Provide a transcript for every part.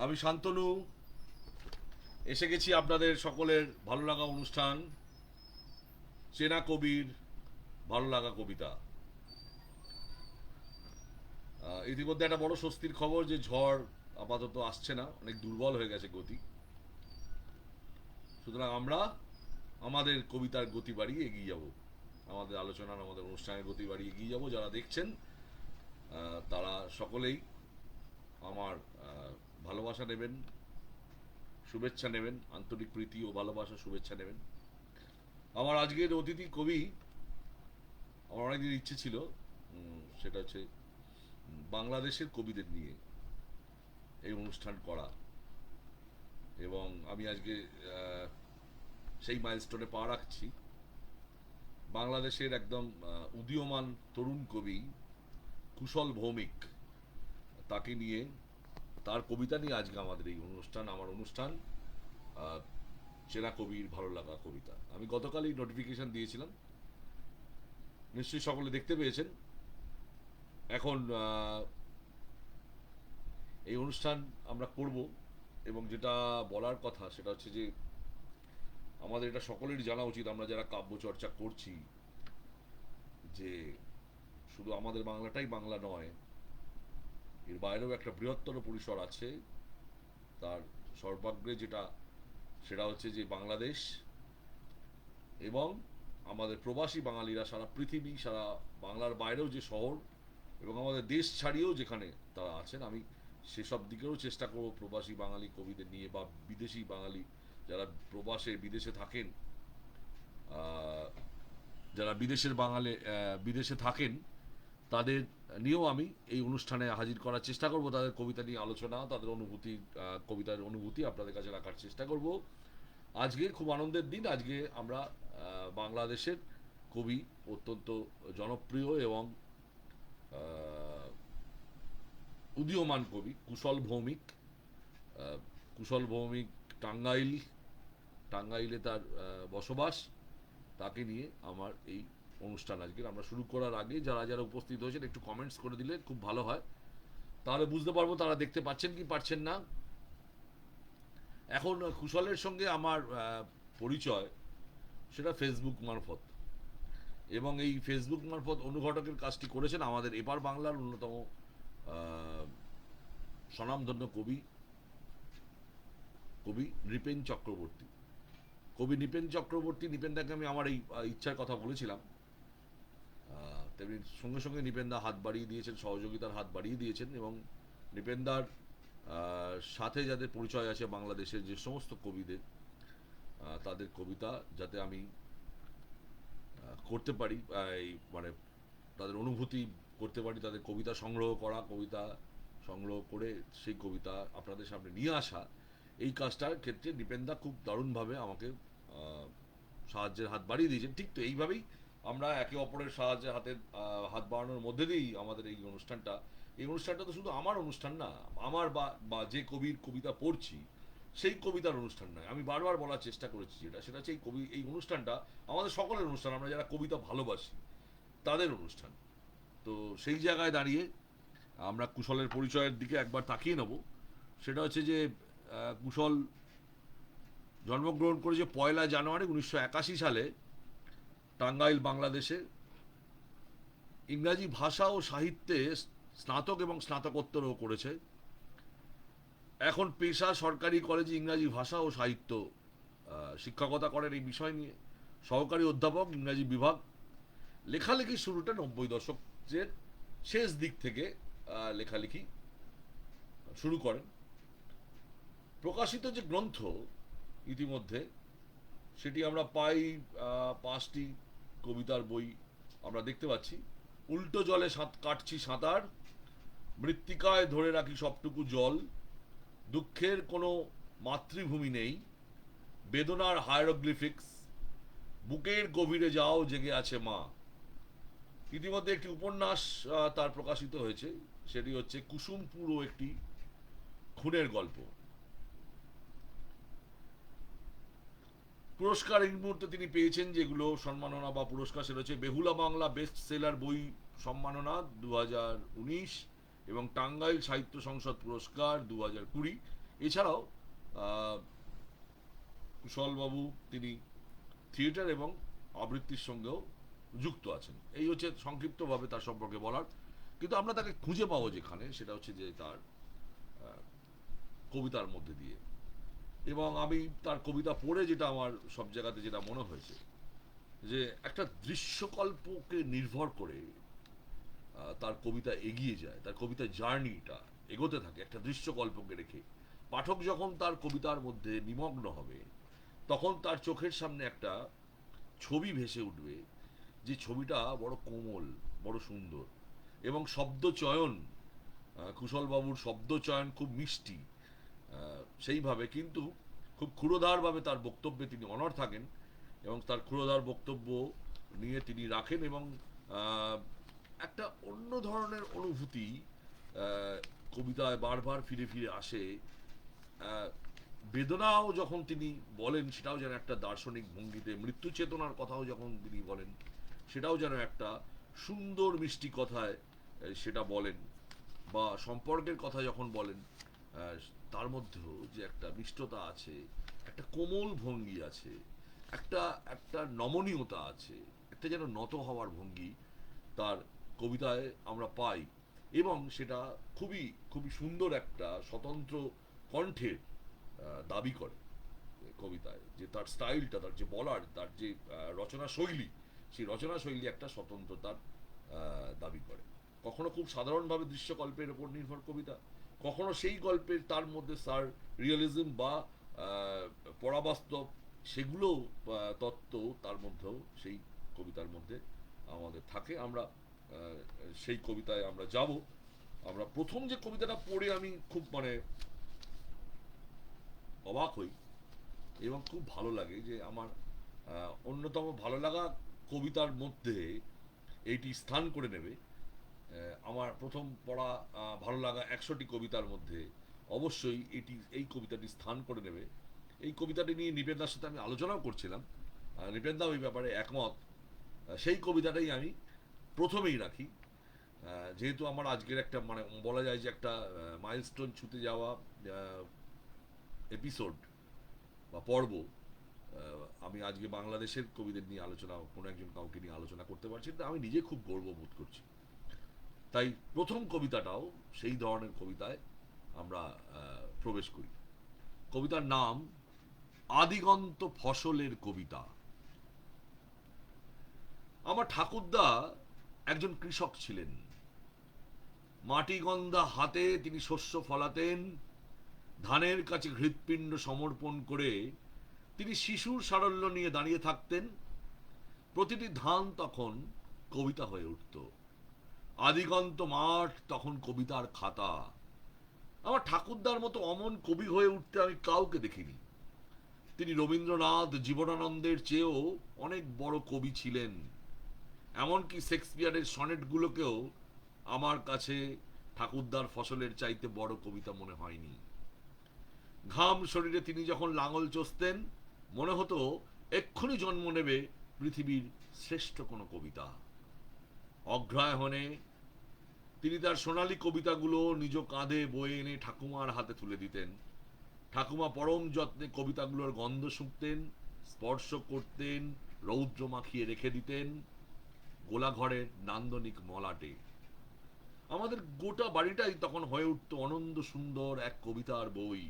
আমি শান্তনু এসে গেছি আপনাদের সকলের ভালো লাগা অনুষ্ঠান চেনা কবির ভালো লাগা কবিতা। ইতিমধ্যে একটা বড় স্বস্তির খবর যে ঝড় আপাতত আসছে না, অনেক দুর্বল হয়ে গেছে গতি। সুতরাং আমরা আমাদের কবিতার গতি বাড়িয়ে এগিয়ে যাব, আমাদের আলোচনার আমাদের অনুষ্ঠানের গতি বাড়িয়ে এগিয়ে যাব। যারা দেখছেন তারা সকলেই আমার ভালোবাসা নেবেন, শুভেচ্ছা নেবেন, আন্তরিক প্রীতি ও ভালোবাসা শুভেচ্ছা নেবেন। আমার আজকের অতিথি কবি, আমার অনেকদিন ইচ্ছে ছিল, সেটা হচ্ছে বাংলাদেশের কবিদের নিয়ে এই অনুষ্ঠান করা। এবং আমি আজকে আহ, সেই মাইলস্টোনে পা রাখছি। বাংলাদেশের একদম উদীয়মান তরুণ কবি কুশল ভৌমিক, তাকে নিয়ে, তার কবিতা নিয়ে আজকে আমাদের এই অনুষ্ঠান, আমার অনুষ্ঠান আহ, চেনা কবির ভালো লাগা কবিতা। আমি গতকালই নোটিফিকেশন দিয়েছিলাম, নিশ্চয়ই সকলে দেখতে পেয়েছেন। এখন এই অনুষ্ঠান আমরা করব, এবং যেটা বলার কথা সেটা হচ্ছে যে আমাদের এটা সকলেরই জানা উচিত, আমরা যারা কাব্য চর্চা করছি, যে শুধু আমাদের বাংলাটাই বাংলা নয়, এর বাইরেও একটা বৃহত্তর পরিসর আছে। তার সর্বাগ্রে যেটা, সেটা হচ্ছে যে বাংলাদেশ এবং আমাদের প্রবাসী বাঙালিরা সারা পৃথিবী, সারা বাংলার বাইরেও যে শহর এবং আমাদের দেশ ছাড়িয়েও যেখানে তারা আছেন, আমি সেসব দিকেও চেষ্টা করব প্রবাসী বাঙালি কবিদের নিয়ে, বা বিদেশি বাঙালি যারা প্রবাসে বিদেশে থাকেন, আহ, যারা বিদেশের বাঙালি বিদেশে থাকেন, তাদের নিয়েও আমি এই অনুষ্ঠানে হাজির করার চেষ্টা করব। তাদের কবিতা নিয়ে আলোচনা, তাদের অনুভূতি, কবিতার অনুভূতি আপনাদের কাছে রাখার চেষ্টা করব। আজকে খুব আনন্দের দিন। আজকে আমরা বাংলাদেশের কবি, অত্যন্ত জনপ্রিয় এবং উদীয়মান কবি কুশল ভৌমিক, কুশল ভৌমিক টাঙ্গাইল, টাঙ্গাইলে তার বসবাস, তাকে নিয়ে আমার এই অনুষ্ঠান। আজকে আমরা শুরু করার আগে যারা যারা উপস্থিত হয়েছেন একটু কমেন্টস করে দিলে খুব ভালো হয়, তাহলে বুঝতে পারবো তারা দেখতে পাচ্ছেন কি পাচ্ছেন না। এখন কুশলের সঙ্গে আমার পরিচয় সেটা ফেসবুক মারফত, এবং এই ফেসবুক মারফত অনুঘটকের কাজটি করেছেন আমাদের এপার বাংলার অন্যতম স্বনামধন্য কবি, কবি নৃপেন চক্রবর্তী। কবি নৃপেন চক্রবর্তী, নৃপেনদাকে আমি আমার এই ইচ্ছার কথা বলেছিলাম, তেমনি সঙ্গে সঙ্গে নৃপেনদা হাত বাড়িয়ে দিয়েছেন, সহযোগিতার হাত বাড়িয়ে দিয়েছেন। এবং নৃপেনদার সাথে যাদের পরিচয় আছে বাংলাদেশের যে সমস্ত কবিদের, তাদের কবিতা যাতে আমি করতে পারি, এই মানে তাদের অনুভূতি করতে পারি, তাদের কবিতা সংগ্রহ করা, কবিতা সংগ্রহ করে সেই কবিতা আপনাদের সামনে নিয়ে আসা, এই কাজটার ক্ষেত্রে দীপেনদা খুব দারুণভাবে আমাকে সাহায্যের হাত বাড়িয়ে দিয়েছেন। ঠিক তো এইভাবেই আমরা একে অপরের সাহায্যে হাত বাড়ানোর মধ্যে দিয়েই আমাদের এই অনুষ্ঠানটা, এই অনুষ্ঠানটা তো শুধু আমার অনুষ্ঠান না, আমার বা যে কবির কবিতা পড়ছি সেই কবিতার অনুষ্ঠান নয়। আমি বারবার বলার চেষ্টা করেছি যেটা, সেটা হচ্ছে এই অনুষ্ঠানটা আমাদের সকলের অনুষ্ঠান, আমরা যারা কবিতা ভালোবাসি তাদের অনুষ্ঠান। তো সেই জায়গায় দাঁড়িয়ে আমরা কুশলের পরিচয়ের দিকে একবার তাকিয়ে নেব। সেটা হচ্ছে যে কুশল জন্মগ্রহণ করেছে 1 জানুয়ারি 1981 সালে টাঙ্গাইল, বাংলাদেশে। ইংরাজি ভাষা ও সাহিত্যে স্নাতক এবং স্নাতকোত্তরও করেছে। এখন পেশা সরকারি কলেজে ইংরাজি ভাষা ও সাহিত্য শিক্ষকতা করেন এই বিষয় নিয়ে, সহকারী অধ্যাপক ইংরাজি বিভাগ। লেখালেখির শুরুটা 90 দশকের শেষ দিক থেকে লেখালেখি শুরু করেন। প্রকাশিত যে গ্রন্থ ইতিমধ্যে, সেটি আমরা পাই 5টি কবিতার বই আমরা দেখতে পাচ্ছি। উল্টো জলে কাটছি সাঁতার, মৃত্তিকায় ধরে রাখি সবটুকু জল, দুঃখের কোনো মাতৃভূমি নেই, বেদনার হায়ারোগ্লিফিক্স, বুকের গভীরে যাও জেগে আছে মা। ইতিমধ্যে একটি উপন্যাস তার প্রকাশিত হয়েছে, সেটি হচ্ছে কুসুমপুর ও একটি খুনের গল্প। পুরস্কার এই মুহূর্তে তিনি পেয়েছেন যেগুলো সম্মাননা বা পুরস্কার, সেটা হচ্ছে বেহুলা বাংলা বেস্ট সেলার বই সম্মাননা 2019 এবং টাঙ্গাইল সাহিত্য সংসদ পুরস্কার 2020, এছাড়াও আহ, কুশলবাবু তিনি থিয়েটার এবং আবৃত্তির সঙ্গেও যুক্ত আছেন। এই হচ্ছে সংক্ষিপ্তভাবে তার সম্পর্কে বলার। কিন্তু আমরা তাকে খুঁজে পাবো যেখানে, সেটা হচ্ছে যে তার কবিতার মধ্যে দিয়ে। এবং আমি তার কবিতা পড়ে যেটা আমার সব জায়গাতে যেটা মনে হয়েছে, যে একটা দৃশ্যকল্পকে নির্ভর করে তার কবিতা এগিয়ে যায়, তার কবিতার জার্নিটা এগোতে থাকে একটা দৃশ্যকল্পকে রেখে। পাঠক যখন তার কবিতার মধ্যে নিমগ্ন হবে, তখন তার চোখের সামনে একটা ছবি ভেসে উঠবে, যে ছবিটা বড় কোমল, বড় সুন্দর। এবং শব্দ চয়ন, কুশলবাবুর শব্দ চয়ন খুব মিষ্টি। সেইভাবে কিন্তু খুব ক্ষুরোধারভাবে তার বক্তব্যে তিনি অনড় থাকেন, এবং তার ক্ষুরোধার বক্তব্য নিয়ে তিনি রাখেন। এবং আহ, একটা অন্য ধরনের অনুভূতি আহ, কবিতায় বারবার ফিরে ফিরে আসে। আহ, বেদনাও যখন তিনি বলেন, সেটাও যেন একটা দার্শনিক ভঙ্গিতে, মৃত্যু চেতনার কথাও যখন তিনি বলেন, সেটাও যেন একটা সুন্দর মিষ্টি কথায় সেটা বলেন। বা সম্পর্কের কথা যখন বলেন, আহ, তার মধ্যেও যে একটা মিষ্টতা আছে, একটা কোমল ভঙ্গি আছে, একটা একটা নমনীয়তা আছে, একটা যেন নত হওয়ার ভঙ্গি তার কবিতায় আমরা পাই। এবং সেটা খুবই খুবই সুন্দর একটা স্বতন্ত্র কণ্ঠের দাবি করে কবিতায়, যে তার স্টাইলটা, তার যে বলার, তার যে রচনা শৈলী, সেই রচনা শৈলী একটা স্বতন্ত্রতার দাবি করে। কখনো খুব সাধারণভাবে দৃশ্যকল্পের উপর নির্ভর কবিতা, কখনো সেই গল্পের তার মধ্যে তার রিয়েলিজম বা পরাবাস্তব, সেগুলো তত্ত্ব তার মধ্যেও সেই কবিতার মধ্যে আমাদের থাকে। আমরা সেই কবিতায় আমরা যাব। আমরা প্রথম যে কবিতাটা পড়ে আমি খুব মানে অবাক হই, এবং খুব ভালো লাগে, যে আমার অন্যতম ভালো লাগা কবিতার মধ্যে এইটি স্থান করে নেবে। আমার প্রথম পড়া ভালো লাগা 100টি কবিতার মধ্যে অবশ্যই এই কবিতাটি স্থান করে নেবে। এই কবিতাটি নিয়ে নিপেনদার সাথে আমি আলোচনাও করছিলাম, নিপেনদাও এই ব্যাপারে একমত। সেই কবিতাটাই আমি প্রথমেই রাখি। যেহেতু আমার আজকের একটা মানে বলা যায় যে একটা মাইলস্টোন ছুতে যাওয়া এপিসোড বা পর্ব, আমি আজকে বাংলাদেশের কবিদের নিয়ে আলোচনা, কোনো একজন কাউকে নিয়ে আলোচনা করতে পারছি, আমি নিজে খুব গর্ববোধ করছি। তাই প্রথম কবিতাটাও সেই ধরনের কবিতায় আমরা প্রবেশ করি। কবিতার নাম আদিগন্ত ফসলের কবিতা। আমার ঠাকুরদা একজন কৃষক ছিলেন। মাটিগন্ধা হাতে তিনি শস্য ফলাতেন। ধানের কাছে হৃৎপিণ্ড সমর্পণ করে তিনি শিশুর সারল্য নিয়ে দাঁড়িয়ে থাকতেন। প্রতিটি ধান তখন কবিতা হয়ে উঠত। আদিগন্ত মাঠ তখন কবিতার খাতা। আমার ঠাকুরদার মতো অমন কবি হয়ে উঠতে আমি কাউকে দেখিনি। তিনি রবীন্দ্রনাথ, জীবনানন্দের চেয়েও অনেক বড় কবি ছিলেন। এমনকি শেক্সপিয়ারের সনেটগুলোকেও আমার কাছে ঠাকুরদার ফসলের চাইতে বড় কবিতা মনে হয়নি। ঘাম শরীরে তিনি যখন লাঙল চষতেন, মনে হতো এক্ষুনি জন্ম নেবে পৃথিবীর শ্রেষ্ঠ কোনো কবিতা। অগ্রহায়ণে তিনি তার সোনালী কবিতাগুলো নিজ কাঁধে বয়ে এনে ঠাকুমার হাতে তুলে দিতেন। ঠাকুমা পরম যত্নে কবিতাগুলোর গন্ধ শুঁকতেন, স্পর্শ করতেন, রৌদ্র মাখিয়ে রেখে দিতেন গোলাঘরের নান্দনিক মলাটে। আমাদের গোটা বাড়িটাই তখন হয়ে উঠত অনন্ত সুন্দর এক কবিতার বই।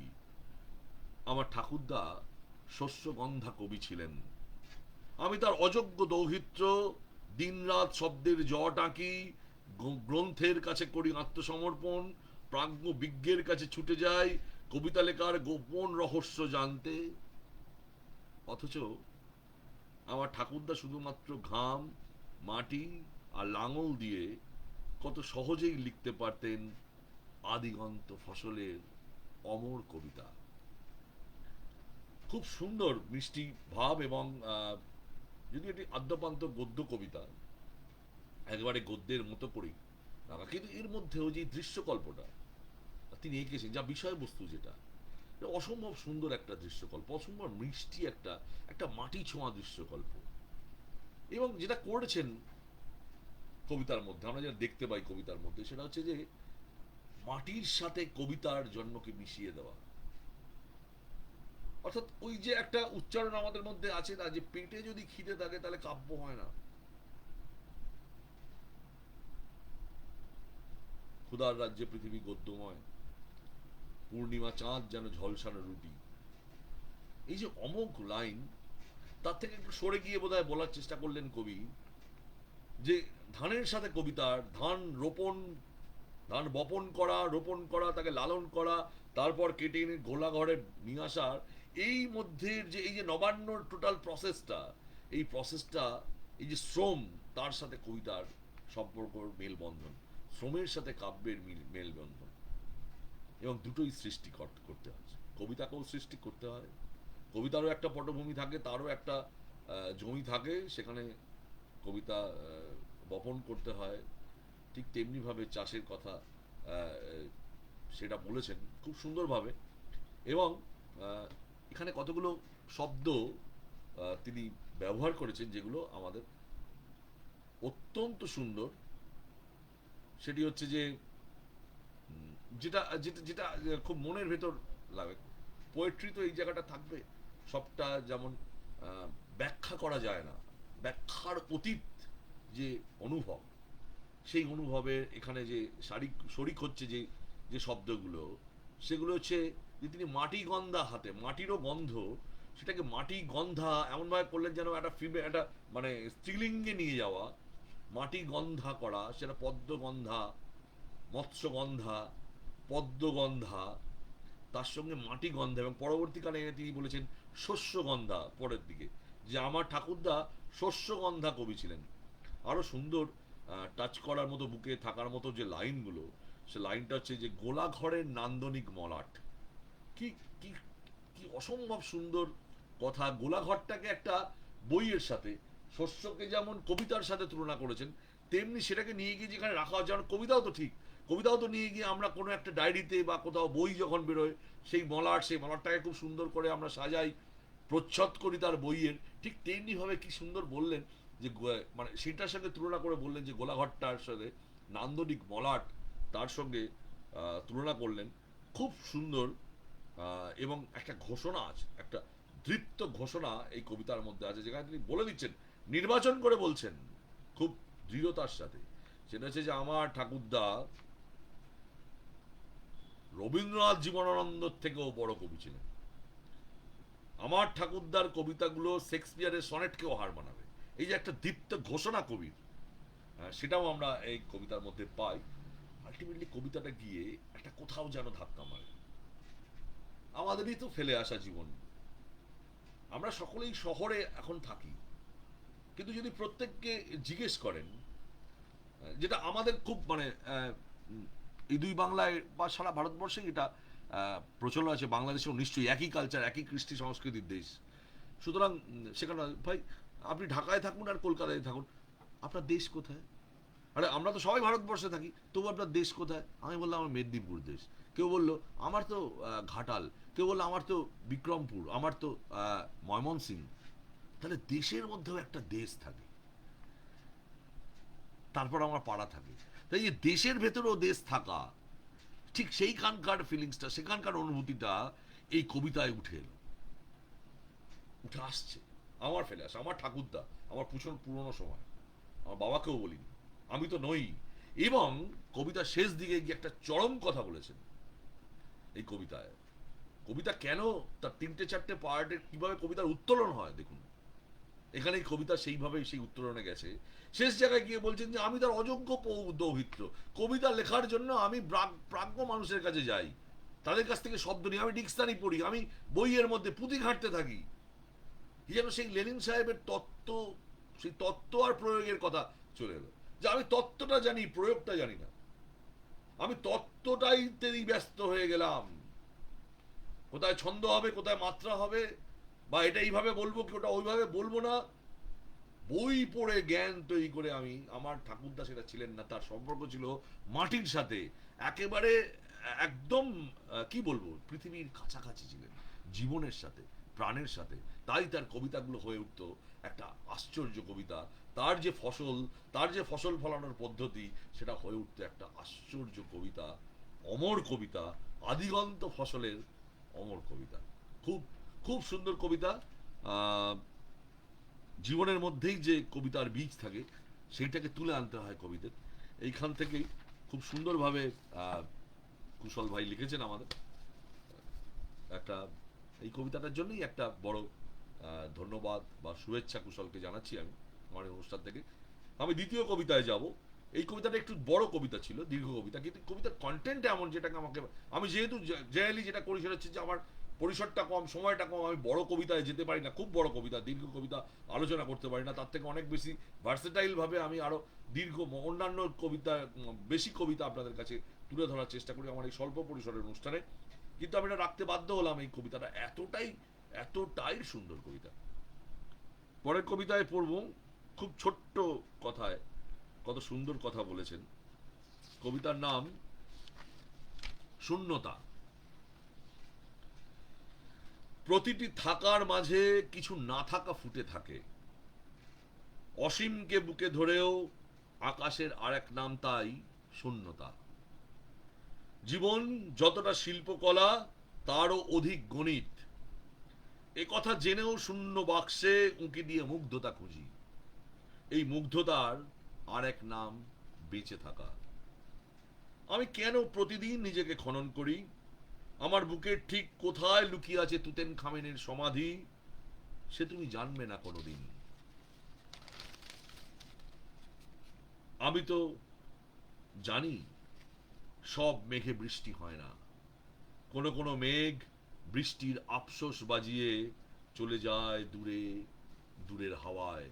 আমার ঠাকুরদা শস্যগন্ধা কবি ছিলেন। আমি তার অযোগ্য দৌহিত্র। দিনরাত শব্দের জট আঁকি, গ্রন্থের কাছে করি আত্মসমর্পণ, প্রাজ্ঞ বিজ্ঞের কাছে ছুটে যাই কবিতা লেখার গোপন রহস্য জানতে। অথচ আমার ঠাকুরদা শুধুমাত্র ঘাম, মাটি আর লাঙল দিয়ে কত সহজেই লিখতে পারতেন আদিগন্ত ফসলের অমর কবিতা। খুব সুন্দর মিষ্টি ভাব, এবং যদি এটি আদ্যপান্ত গদ্য কবিতা, একেবারে গদ্যের মতো করেই রাখা, কিন্তু এর মধ্যেও যে দৃশ্যকল্পটা তিনি এঁকেছেন, যা বিষয়বস্তু যেটা, অসম্ভব সুন্দর একটা দৃশ্যকল্প, অসম্ভব মিষ্টি একটা একটা মাটি ছোঁয়া দৃশ্যকল্প। এবং যেটা করেছেন কবিতার মধ্যে, আমরা যেটা দেখতে পাই কবিতার মধ্যে, সেটা হচ্ছে যে মাটির সাথে কবিতার জন্মকে মিশিয়ে দেওয়া। অর্থাৎ ওই যে একটা উচ্চারণ আমাদের মধ্যে আছে না, যে পেটে যদি খিদে থাকে তাহলে কাব্য হয় না। ক্ষুধার রাজ্যে পৃথিবী গদ্যময়, পূর্ণিমা চাঁদ যেন ঝলসানো রুটি। এই যে অমোঘ লাইন, তার থেকে একটু সরে গিয়ে বোধহয় বলার চেষ্টা করলেন কবি যে ধানের সাথে কবিতার, ধান রোপণ, ধান বপন করা, রোপণ করা, তাকে লালন করা, তারপর কেটে এনে গোলা ঘরে নিয়ে আসার, এই মধ্যে যে এই যে নবান্ন টোটাল প্রসেসটা, এই প্রসেসটা, এই যে শ্রম, তার সাথে কবিতার সম্পর্ক, মেলবন্ধন, শ্রমের সাথে কাব্যের মেলবন্ধন, এবং দুটোই সৃষ্টি করতে হয়। কবিতাকেও সৃষ্টি করতে হয়, কবিতারও একটা পটভূমি থাকে, তারও একটা জমি থাকে, সেখানে কবিতা বপন করতে হয়। ঠিক তেমনিভাবে চাষের কথা সেটা বলেছেন খুব সুন্দরভাবে। এবং এখানে কতগুলো শব্দ তিনি ব্যবহার করেছেন যেগুলো আমাদের অত্যন্ত সুন্দর। সেটি হচ্ছে যে যেটা যেটা যেটা খুব মনের ভেতর লাগে। পোয়েট্রি তো এই জায়গাটা থাকবে, সবটা যেমন ব্যাখ্যা করা যায় না, ব্যাখ্যার অতীত যে অনুভব, সেই অনুভবের এখানে যে শরিক হচ্ছে যে যে শব্দগুলো, সেগুলো হচ্ছে যে তিনি মাটি গন্ধা হাতে, মাটিরও গন্ধ, সেটাকে মাটি গন্ধা এমনভাবে করলেন যেন একটা ফিমে একটা মানে স্ত্রীলিঙ্গে নিয়ে যাওয়া, মাটি গন্ধা করা, সেটা পদ্মগন্ধা, মৎস্যগন্ধা, পদ্মগন্ধা, তার সঙ্গে মাটি গন্ধা, এবং পরবর্তীকালে তিনি বলেছেন শস্যগন্ধা পরের দিকে, যে আমার ঠাকুরদা শস্যগন্ধা কবি ছিলেন। আরো সুন্দর টাচ করার মতো, বুকে থাকার মতো যে লাইনগুলো, সে লাইনটা হচ্ছে যে গোলা ঘরের নান্দনিক মলাট। কি কি কি অসম্ভব সুন্দর কথা। গোলাঘরটাকে একটা বইয়ের সাথে, শস্যকে যেমন কবিতার সাথে তুলনা করেছেন, তেমনি সেটাকে নিয়ে গিয়ে যেখানে রাখা হয়, যেমন কবিতাও তো ঠিক, কবিতাও তো নিয়ে গিয়ে আমরা কোনো একটা ডায়েরিতে বা কোথাও বই যখন বেরোয়, সেই মলাটটাকে খুব সুন্দর করে আমরা সাজাই, প্রচ্ছদ করি তার বইয়ের। ঠিক তেমনিভাবে কি সুন্দর বললেন যে মানে সেটার সঙ্গে তুলনা করে বললেন যে গোলাঘরটার সাথে নান্দনিক মলাট, তার সঙ্গে তুলনা করলেন। খুব সুন্দর। এবং একটা ঘোষণা আছে, একটা দৃপ্ত ঘোষণা এই কবিতার মধ্যে আছে, যেখানে তিনি বলে দিচ্ছেন, নির্বাচন করে বলছেন খুব দৃঢ়তার সাথে, সেটা হচ্ছে যে আমার ঠাকুরদা রবীন্দ্রনাথ জীবনানন্দর থেকেও বড় কবি ছিলেন। আমার ঠাকুরদার কবিতাগুলো শেক্সপিয়ারের সনেটকেও হার মানাবে। এই যে একটা দীপ্ত ঘোষণা কবির, সেটাও আমরা এই কবিতার মধ্যে পাই। আলটিমেটলি কবিতাটা গিয়ে একটা কোথাও যেন ধাক্কা মারে। আমাদেরই তো ফেলে আসা জীবন, আমরা সকলেই শহরে এখন থাকি, কিন্তু যদি প্রত্যেককে জিজ্ঞেস করেন, যেটা আমাদের খুব মানে এই দুই বাংলায় বা সারা ভারতবর্ষে এটা প্রচলন আছে, বাংলাদেশেও নিশ্চয়ই একই কালচার, একই কৃষ্টি সংস্কৃতির দেশ, সুতরাং সেখানে ভাই আপনি ঢাকায় থাকুন আর কলকাতায় থাকুন, আপনার দেশ কোথায়? আরে আমরা তো সবাই ভারতবর্ষে থাকি, তবু আপনার দেশ কোথায়? আমি বললাম আমার মেদিনীপুর দেশ। কেউ বললো আমার তো ঘাটাল, কেউ বললো আমার তো বিক্রমপুর, আমার তো ময়মনসিংহ। তাহলে দেশের মধ্যেও একটা দেশ থাকে, তারপর আমার পাড়া থাকে। তাই এই দেশের ভেতরেও দেশ থাকা, ঠিক সেইখানকার ফিলিংসটা, সেখানকার অনুভূতিটা এই কবিতায় উঠে এলো, উঠে আসছে। আমার ফেলে আসে, আমার ঠাকুরদা, আমার ভীষণ পুরনো সময়, আমার বাবাকেও বলিনি, আমি তো নই। এবং কবিতার শেষ দিকে গিয়ে একটা চরম কথা বলেছেন এই কবিতায়। কবিতা কেন, তার তিনটে চারটে পার্টের কিভাবে কবিতার উত্তোলন হয় দেখুন, এখানে কবিতা সেইভাবেই সেই উত্তরণে গেছে। শেষ জায়গায় গিয়ে বলছেন যে আমি তার অযোগ্য দৌহিত্র, কবিতা লেখার জন্য আমি প্রাজ্ঞ মানুষের কাছে যাই, তাদের কাছ থেকে শব্দ নিই, আমি ডিকশনারি পড়ি, আমি বইয়ের মধ্যে পুঁথি ঘাঁটতে থাকি। কি যেন সেই লেনিন সাহেবের তত্ত্ব, সেই তত্ত্ব আর প্রয়োগের কথা চলে এলো, যে আমি তত্ত্বটা জানি, প্রয়োগটা জানি না, আমি তত্ত্বটাইতেই ব্যস্ত হয়ে গেলাম, কোথায় ছন্দ হবে, কোথায় মাত্রা হবে, বা এটা এইভাবে বলবো কি ওটা ওইভাবে বলবো না, বই পড়ে জ্ঞান তৈরি করে আমি। আমার ঠাকুরদা সেটা ছিলেন না, তার সম্পর্ক ছিল মাটির সাথে, একেবারে একদম কি বলবো, পৃথিবীর কাছাকাছি ছিলেন, জীবনের সাথে, প্রাণের সাথে। তাই তার কবিতাগুলো হয়ে উঠত একটা আশ্চর্য কবিতা। তার যে ফসল, তার যে ফসল ফলানোর পদ্ধতি, সেটা হয়ে উঠতো একটা আশ্চর্য কবিতা, অমর কবিতা, আদিগন্ত ফসলের অমর কবিতা। খুব খুব সুন্দর কবিতা। আহ, জীবনের মধ্যেই যে কবিতার বীজ থাকে সেইটাকে তুলে আনতে হয় কবিদের। এইখান থেকেই খুব সুন্দরভাবে আহ, কুশল ভাই লিখেছেন আমাদের একটা, এই কবিতাটার জন্যই একটা বড় ধন্যবাদ বা শুভেচ্ছা কুশলকে জানাচ্ছি আমি আমার এই অনুষ্ঠান থেকে। আমি দ্বিতীয় কবিতায় যাব। এই কবিতাটা একটু বড় কবিতা ছিল, দীর্ঘ কবিতা, কিন্তু কবিতার কন্টেন্ট এমন যেটাকে আমাকে, আমি যেহেতু জেনারেলি যেটা করি সেটা হচ্ছে যে আমার পরিসরটা কম, সময়টা কম, আমি বড় কবিতায় যেতে পারি না, খুব বড় কবিতা দীর্ঘ কবিতা আলোচনা করতে পারি না। তার থেকে অনেক বেশি ভার্সেটাইল ভাবে আমি আরো দীর্ঘ অন্যান্য কবিতা, বেশি কবিতা আপনাদের কাছে তুলে ধরার চেষ্টা করি আমার এই স্বল্প পরিসরের অনুষ্ঠানে। কিন্তু আমি এটা রাখতে বাধ্য হলাম, এই কবিতাটা এতটাই এতটাই সুন্দর কবিতা। পরের কবিতায় পড়ব, খুব ছোট্ট কথায় কত সুন্দর কথা বলেছেন। কবিতার নাম শূন্যতা। প্রতিটি থাকার মাঝে কিছু না থাকা ফুটে থাকে, অসীমকে বুকে ধরেও আকাশের আরেক নাম তাই শূন্যতা। জীবন যতটা শিল্পকলা তারও অধিক গণিত, এ কথা জেনেও শূন্য বাক্সে উঁকি দিয়ে মুগ্ধতা খুঁজি। এই মুগ্ধতার আর এক নাম বেঁচে থাকা। আমি কেন প্রতিদিন নিজেকে খনন করি, আমার বুকের ঠিক কোথায় লুকিয়ে আছে তুতেন খামেনের সমাধি, সে তুমি জানবে না কোনোদিন। আমি তো জানি সব মেঘে বৃষ্টি হয় না, কোনো কোনো মেঘ বৃষ্টির আফসোস বাজিয়ে চলে যায় দূরে দূরের হাওয়ায়।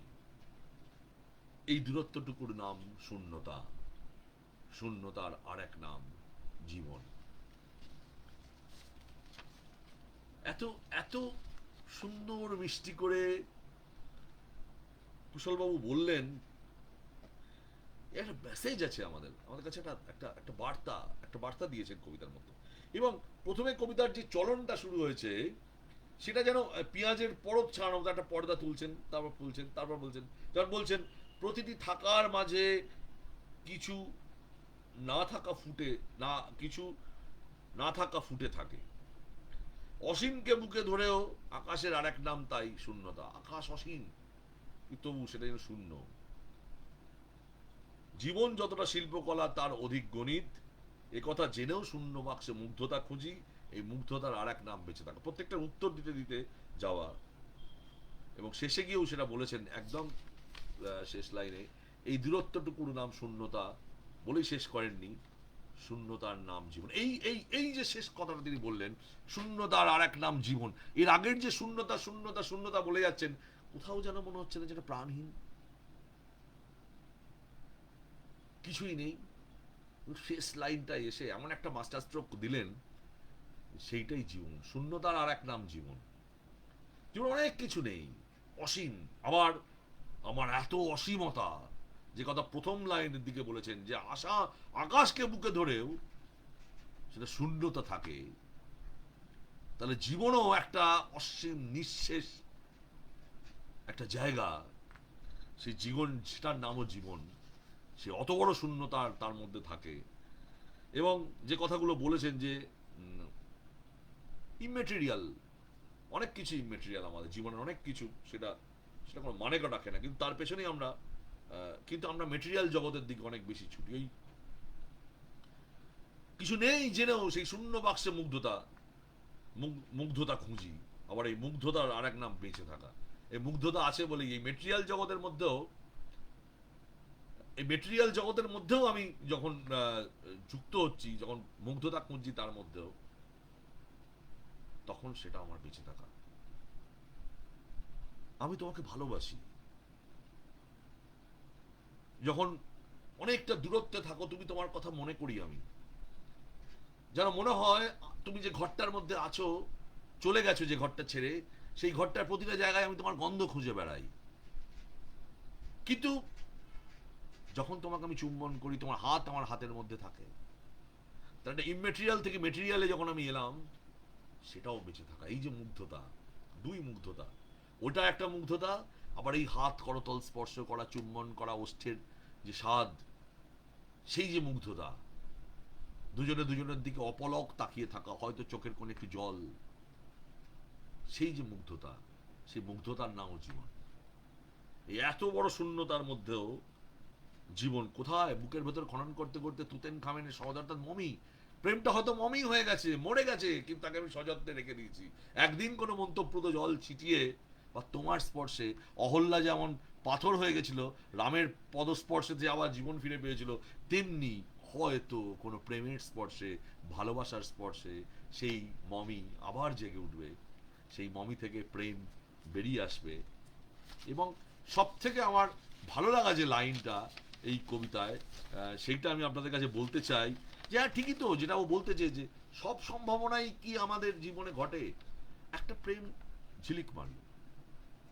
এই দূরত্বটুকুর নাম শূন্যতা, শূন্যতার আর এক নাম জীবন। এত এত সুন্দর মিষ্টি করে কুশলবাবু বললেন, একটা মেসেজ আছে আমাদের আমাদের কাছে, একটা একটা একটা বার্তা, একটা বার্তা দিয়েছেন কবিতার মধ্যে। এবং প্রথমে কবিতার যে চলনটা শুরু হয়েছে সেটা যেন পেঁয়াজের পরত ছাড়ানো মতো, একটা পর্দা তুলছেন, তারপর তুলছেন, তারপর বলছেন, যখন বলছেন প্রতিটি থাকার মাঝে কিছু না থাকা ফুটে, না কিছু না থাকা ফুটে থাকে, অসীমকে বুকে ধরেও আকাশের আর এক নাম তাই শূন্যতা। আকাশ অসীম, তবু সেটা যেন শূন্য। জীবন যতটা শিল্পকলা তার অধিক গণিত, এ কথা জেনেও শূন্য বাক্সে মুগ্ধতা খুঁজি। এই মুগ্ধতার আর এক নাম বেঁচে থাকা। প্রত্যেকটার উত্তর দিতে দিতে যাওয়া, এবং শেষে গিয়েও সেটা বলেছেন একদম শেষ লাইনে, এই দূরত্বটুকুর নাম শূন্যতা, বলেই শেষ করেননি, শূন্যতার নাম জীবন। এই এই এই যে শেষ কথাটা তিনি বললেন, শূন্যতার আর এক নাম জীবন, এর আগের যে শূন্যতা শূন্যতা শূন্যতা বলে যাচ্ছেন, কোথাও যেন মনে হচ্ছে না যেটা প্রাণহীন, কিছুই নেই। শেষ লাইনটা এসে এমন একটা মাস্টার স্ট্রোক দিলেন, সেইটাই জীবন, শূন্যতার আর এক নাম জীবন। জীবন অনেক কিছু নেই, অসীম। আবার আমার এত অসীমতা, যে কথা প্রথম লাইনের দিকে বলেছেন যে আশা আকাশকে বুকে ধরেও সেটা শূন্যতা থাকে, তাহলে জীবনও একটা অসীম নিঃশেষ একটা জায়গা। সেই জীবন, সেটার নামও জীবন, সে অত বড় শূন্যতা তার মধ্যে থাকে। এবং যে কথাগুলো বলেছেন যে ইমেটেরিয়াল, অনেক কিছু ইমেটেরিয়াল আমাদের জীবনের, অনেক কিছু, সেটা সেটা কোনো মানে রাখে না, কিন্তু তার পেছনেই আমরা কিন্তু আমরা মেটেরিয়াল জগতের দিকে অনেক বেশি ছুটি। ওই কিছু নেই জেনেও সেই শূন্য বাক্সে মুগ্ধতা, মুগ্ধতা খুঁজি। আবার এই মুগ্ধতার আর এক নাম বেঁচে থাকা। এই মুগ্ধতা আছে বলে এই মেটেরিয়াল জগতের মধ্যেও, এই মেটেরিয়াল জগতের মধ্যেও আমি যখন যুক্ত হচ্ছি, যখন মুগ্ধতা খুঁজছি তার মধ্যেও, তখন সেটা আমার বেঁচে থাকা। আমি তোমাকে ভালোবাসি, যখন অনেকটা দূরত্বে থাকো তুমি, তোমার কথা মনে করি আমি, যেন মনে হয় তুমি যে ঘরটার মধ্যে আছো, চলে গেছো যে ঘরটা ছেড়ে, সেই ঘরটার প্রতিটা জায়গায় আমি তোমার গন্ধ খুঁজে বেড়াই। কিন্তু যখন তোমাকে আমি চুম্বন করি, তোমার হাত আমার হাতের মধ্যে থাকে, তার একটা ইমেটেরিয়াল থেকে মেটেরিয়ালে যখন আমি এলাম, সেটাও বেঁচে থাকা। এই যে মুগ্ধতা, দুই মুগ্ধতা, ওটা একটা মুগ্ধতা, আবার এই হাত করতল স্পর্শ করা, চুম্বন করা, ওষ্ঠের যে স্বাদ, সেই যে মুগ্ধতা, দুজনে দুজনের দিকে অপলক তাকিয়ে থাকা, হয়তো চোখের কোণে একটু জল, সেই যে মুগ্ধতা, সেই মুগ্ধতার নামও জীবন। এই এত বড় শূন্যতার মধ্যেও জীবন কোথায়, বুকের ভেতর খনন করতে করতে তুতেন খামেনের সহজাত মমি, প্রেমটা হয়তো মমি হয়ে গেছে, মরে গেছে, কিন্তু তাকে আমি সযত্নে রেখে দিয়েছি। একদিন কোনো মন্তব্যপ্রদ জল ছিটিয়ে বা তোমার স্পর্শে অহল্যা যেমন পাথর হয়ে গেছিল, রামের পদস্পর্শে যে আবার জীবন ফিরে পেয়েছিল, তেমনি হয়তো কোনো প্রেমের স্পর্শে, ভালোবাসার স্পর্শে সেই মমি আবার জেগে উঠবে, সেই মমি থেকে প্রেম বেরিয়ে আসবে। এবং সব থেকে আমার ভালো লাগা যে লাইনটা এই কবিতায়, সেইটা আমি আপনাদের কাছে বলতে চাই যে হ্যাঁ ঠিকই তো, যেটা ও বলতে চেয়ে যে সব সম্ভাবনাই কি আমাদের জীবনে ঘটে। একটা প্রেম ঝিলিক মারল,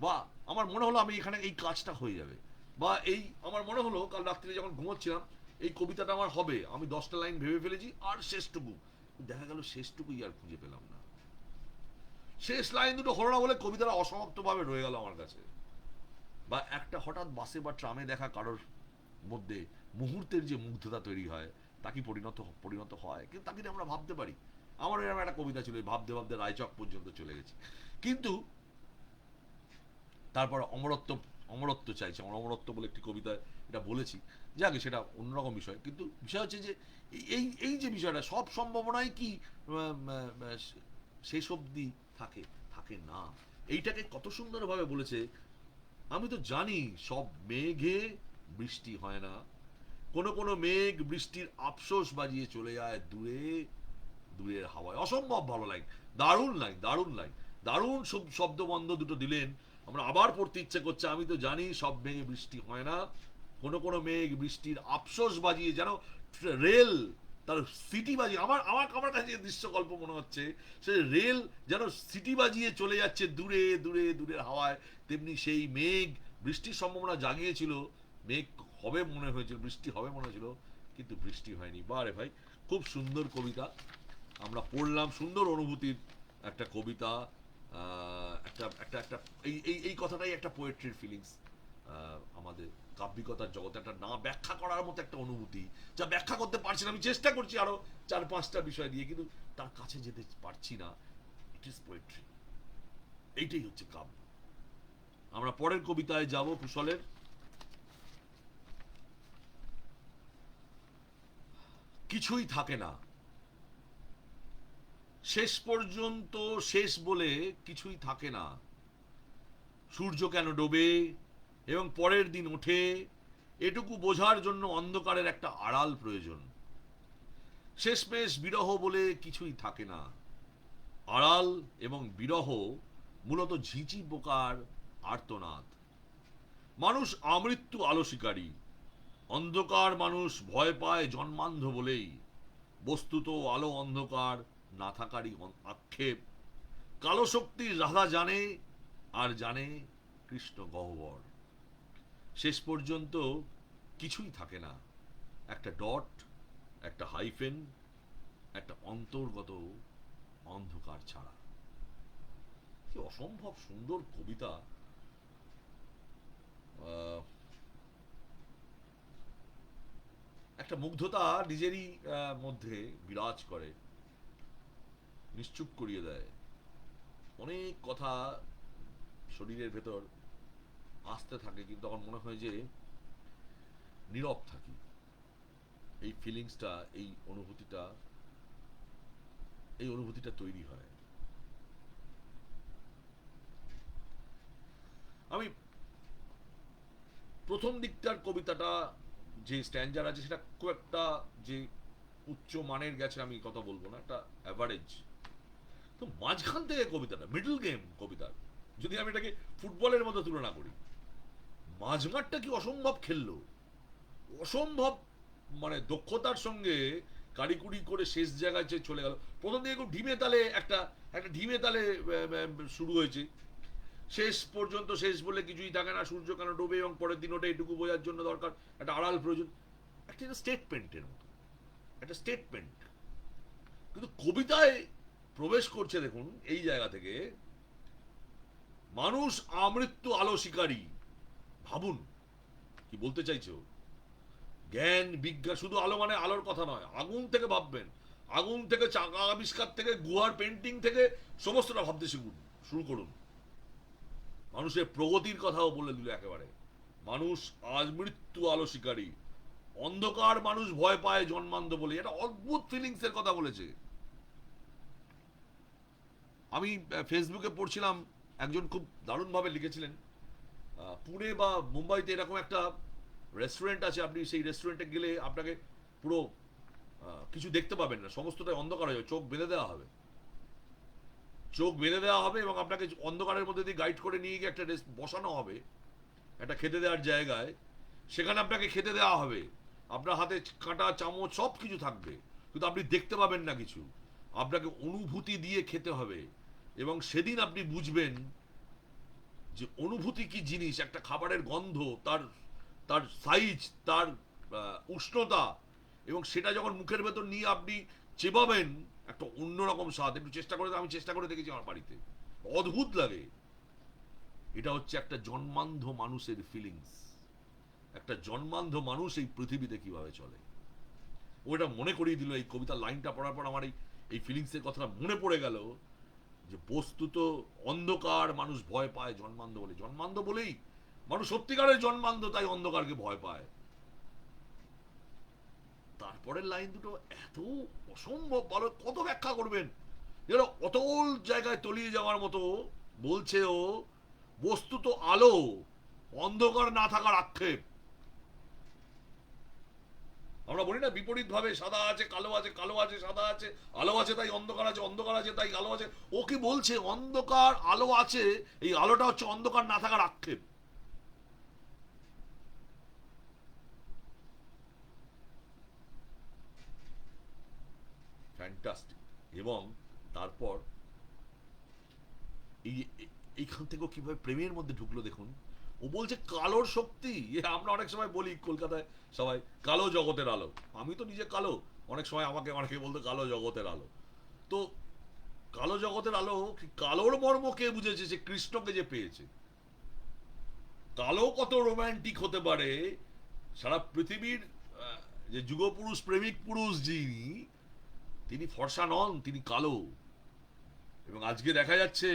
বা আমার মনে হলো আমি এখানে এই কাজটা হয়ে যাবে, বা এই আমার মনে হলো কাল রাত্রিরে যখন ঘুমোচ্ছিলাম এই কবিতাটা আমার হবে, আমি 10টা লাইন ভেবে ফেলেছি, আর শেষটুকু দেখা গেল শেষটুকুই আর খুঁজে পেলাম না। শেষ লাইন দুটো হলো না বলে কবিতাটা অসমাপ্তভাবে রয়ে গেল আমার কাছে। বা একটা হঠাৎ বাসে বা ট্রামে দেখা কারোর মধ্যে মুহূর্তের যে মুগ্ধতা তৈরি হয়, তা কি পরিণত হয়, কিন্তু তাকে আমরা ভাবতে পারি। আমার এরকম একটা কবিতা ছিল, ভাবতে ভাবতে রায়চক পর্যন্ত চলে গেছি, কিন্তু তারপর অমরত্ব, অমরত্ব চাইছে, আমার অমরত্ব বলে একটি কবিতা এটা বলেছি, যাকে সেটা অন্যরকম বিষয়, কিন্তু বিষয় হচ্ছে যে এই এই যে বিষয়টা, সব সম্ভাবনাই কি শেষ অবধি থাকে, থাকে না। এইটাকে কত সুন্দরভাবে বলেছে। আমি তো জানি সব মেঘে বৃষ্টি হয় না, কোন কোন মেঘ বৃষ্টির আফসোস বাজিয়ে চলে যায় দূরে, দূরের হাওয়ায়। অসম্ভব ভালো লাইন, দারুণ লাইন, দারুণ লাইন, দারুণ শব্দবন্ধ দুটো দিলেন, আমরা আবার পড়তে ইচ্ছে করছে। আমি তো জানি সব মেঘে বৃষ্টি হয় না, কোন কোন মেঘ বৃষ্টির আফসোস বাজিয়ে, যেন রেল তার সিটি বাজিয়ে, আমার আমার আমার কাছে দৃশ্যকল্প মনে হচ্ছে, সে রেল যেন সিটি বাজিয়ে চলে যাচ্ছে দূরে দূরে দূরের হাওয়ায়, তেমনি সেই মেঘ বৃষ্টির সম্ভাবনা জাগিয়েছিল, মেঘ হবে মনে হয়েছিল, বৃষ্টি হবে মনে হয়েছিল, কিন্তু বৃষ্টি হয়নি। বারে ভাই, খুব সুন্দর কবিতা আমরা পড়লাম, সুন্দর অনুভূতির একটা কবিতা। একটা একটা একটা এই এই এই কথাটাই একটা পোয়েট্রির ফিলিংস। আমাদের কাব্যিকতার জগতে একটা না ব্যাখ্যা করার মতো একটা অনুভূতি, যা ব্যাখ্যা করতে পারছি না। আমি চেষ্টা করছি আরো 4-5টা বিষয় দিয়ে, কিন্তু তার কাছে যেতে পারছি না। ইট ইজ পোয়েট্রি, এইটাই হচ্ছে কাব্য। আমরা পরের কবিতায় যাব, কুশলের। কিছুই থাকে না শেষ পর্যন্ত, শেষ বলে কিছুই থাকে না। সূর্য কেন ডোবে এবং পরের দিন ওঠে, এটুকু বোঝার জন্য অন্ধকারের একটা আড়াল প্রয়োজন। শেষমেশ বিরহ বলে কিছুই থাকে না। আড়াল এবং বিরহ মূলত ঝিঁচি পোকার আর্তনাদ। মানুষ আমৃত্যু আলো শিকারী, অন্ধকার মানুষ ভয় পায় জন্মান্ধ বলেই। বস্তুত আলো অন্ধকার না থাকারই আক্ষেপ। কালো শক্তির রাধা জানে, আর জানে কৃষ্ণ গহ্বর। শেষ পর্যন্ত কিছুই থাকে না, একটা ডট, একটা হাইফেন, একটা অন্তর্গত অন্ধকার ছাড়া। কি অসম্ভব সুন্দর কবিতা। একটা মুগ্ধতা নিজেরই মধ্যে বিরাজ করে, নিশ্চুপ করিয়ে দেয়। অনেক কথা শরীরের ভেতর আসতে থাকে, কিন্তু তখন মনে হয় যে নীরব থাকি। এই ফিলিংসটা, এই অনুভূতিটা, এই অনুভূতিটা তৈরি হয়। আমি প্রথম দিকটার কবিতাটা যে স্ট্যান্ডার আছে সেটা খুব একটা যে উচ্চ মানের গেছে আমি কথা বলবো না, একটা অ্যাভারেজ। তো মাঝখান থেকে কবিতাটা, মিডল গেম কবিতার, যদি আমি এটাকে ফুটবলের মতো তুলনা করি, মাঝমাঠটা কি অসম্ভব খেললো, অসম্ভব মানে দক্ষতার সঙ্গে কারিকুরি করে শেষ জায়গায় যে চলে গেল। প্রথম দিকে খুব ঢিমে তালে একটা একটা ঢিমে তালে শুরু হয়েছে, শেষ পর্যন্ত শেষ বলে কিছুই থাকে না, সূর্য কেন ডোবে এবং পরের দিন ওটা এটুকু বোঝার জন্য দরকার একটা আড়াল প্রয়োজন। একটা স্টেটমেন্টের মতো, একটা স্টেটমেন্ট, কিন্তু কবিতায় প্রবেশ করছে দেখুন এই জায়গা থেকে, মানুষ আমৃত্যু আলো শিকারী। ভাবুন কি বলতে চাইছো। জ্ঞান বিজ্ঞান, শুধু আলো মানে আলোর কথা নয়, আগুন থেকে ভাববেন, আগুন থেকে চাকা আবিষ্কার থেকে গুহার পেন্টিং থেকে সমস্তটা ভাবতে শিখুন। শুরু করুন। মানুষের প্রগতির কথাও বলে দিল একেবারে। মানুষ আজ মৃত্যু আলো শিকারী, অন্ধকার মানুষ ভয় পায় জন্মান্ধ বলে। এটা অদ্ভুত ফিলিংস এর কথা বলেছে। আমি ফেসবুকে পড়ছিলাম, একজন খুব দারুণভাবে লিখেছিলেন, পুনে বা মুম্বাইতে এরকম একটা রেস্টুরেন্ট আছে, আপনি সেই রেস্টুরেন্টে গেলে আপনাকে পুরো কিছু দেখতে পাবেন না, সমস্তটাই অন্ধকার হয়ে যাবে, চোখ বেঁধে দেওয়া হবে। চোখ বেঁধে দেওয়া হবে এবং আপনাকে অন্ধকারের মধ্যে দিয়ে গাইড করে নিয়ে গিয়ে একটা বসানো হবে একটা খেতে দেওয়ার জায়গায়। সেখানে আপনাকে খেতে দেওয়া হবে, আপনার হাতে কাঁটা চামচ সব কিছু থাকবে, কিন্তু আপনি দেখতে পাবেন না কিছু। আপনাকে অনুভূতি দিয়ে খেতে হবে, এবং সেদিন আপনি বুঝবেন যে অনুভূতি কি জিনিস। একটা খাবারের গন্ধ, তার তার সাইজ, তার উষ্ণতা, এবং সেটা যখন মুখের ভেতর নিয়ে আপনি চেবাবেন, একটা অন্যরকম স্বাদ। একটু চেষ্টা করে, আমি চেষ্টা করে দেখেছি আমার বাড়িতে, অদ্ভুত লাগে। এটা হচ্ছে একটা জন্মান্ধ মানুষের ফিলিংস। একটা জন্মান্ধ মানুষ এই পৃথিবীতে কিভাবে চলে, ওটা মনে করিয়ে দিল এই কবিতার লাইনটা পড়ার পর। আমার এই ফিলিংসের কথাটা মনে পড়ে গেল, যে বস্তুত অন্ধকার মানুষ ভয় পায় জন্মান্ধ বলে। জন্মান্ধ বলেই মানুষ সত্যিকারের জন্মান্ধ, তাই অন্ধকারকে ভয় পায়। তারপরের লাইন দুটো এত অসম্ভব ভালো, কত ব্যাখ্যা করবেন? যেন অতল জায়গায় তলিয়ে যাওয়ার মতো। বলছে ও, বস্তুত আলো, অন্ধকার না থাকার আক্ষেপ। আমরা বলি না বিপরীত ভাবে, সাদা আছে কালো আছে, কালো আছে সাদা আছে, আলো আছে তাই অন্ধকার আছে, অন্ধকার আছে তাই আলো আছে। ও কি বলছে? অন্ধকার আলো আছে, এই আলোটা হচ্ছে অন্ধকার না থাকার আক্ষেপ। ফ্যান্টাস্টিক। এবং তারপর এই এইখান থেকেও কিভাবে প্রেমের মধ্যে ঢুকলো দেখুন। ও বলছে কালোর শক্তি। আমরা অনেক সময় বলি কলকাতায় সবাই, কালো জগতের আলো। আমি তো নিজে কালো, অনেক সময় আমাকে অনেকে বলতো কালো জগতের আলো। তো কালো জগতের আলো, কালোর মর্ম কে বুঝেছে? সে কৃষ্ণকে যে পেয়েছে। কালো কত রোমান্টিক হতে পারে। সারা পৃথিবীর যে যুগপুরুষ, প্রেমিক পুরুষ যিনি, তিনি ফর্সা নন, তিনি কালো। এবং আজকে দেখা যাচ্ছে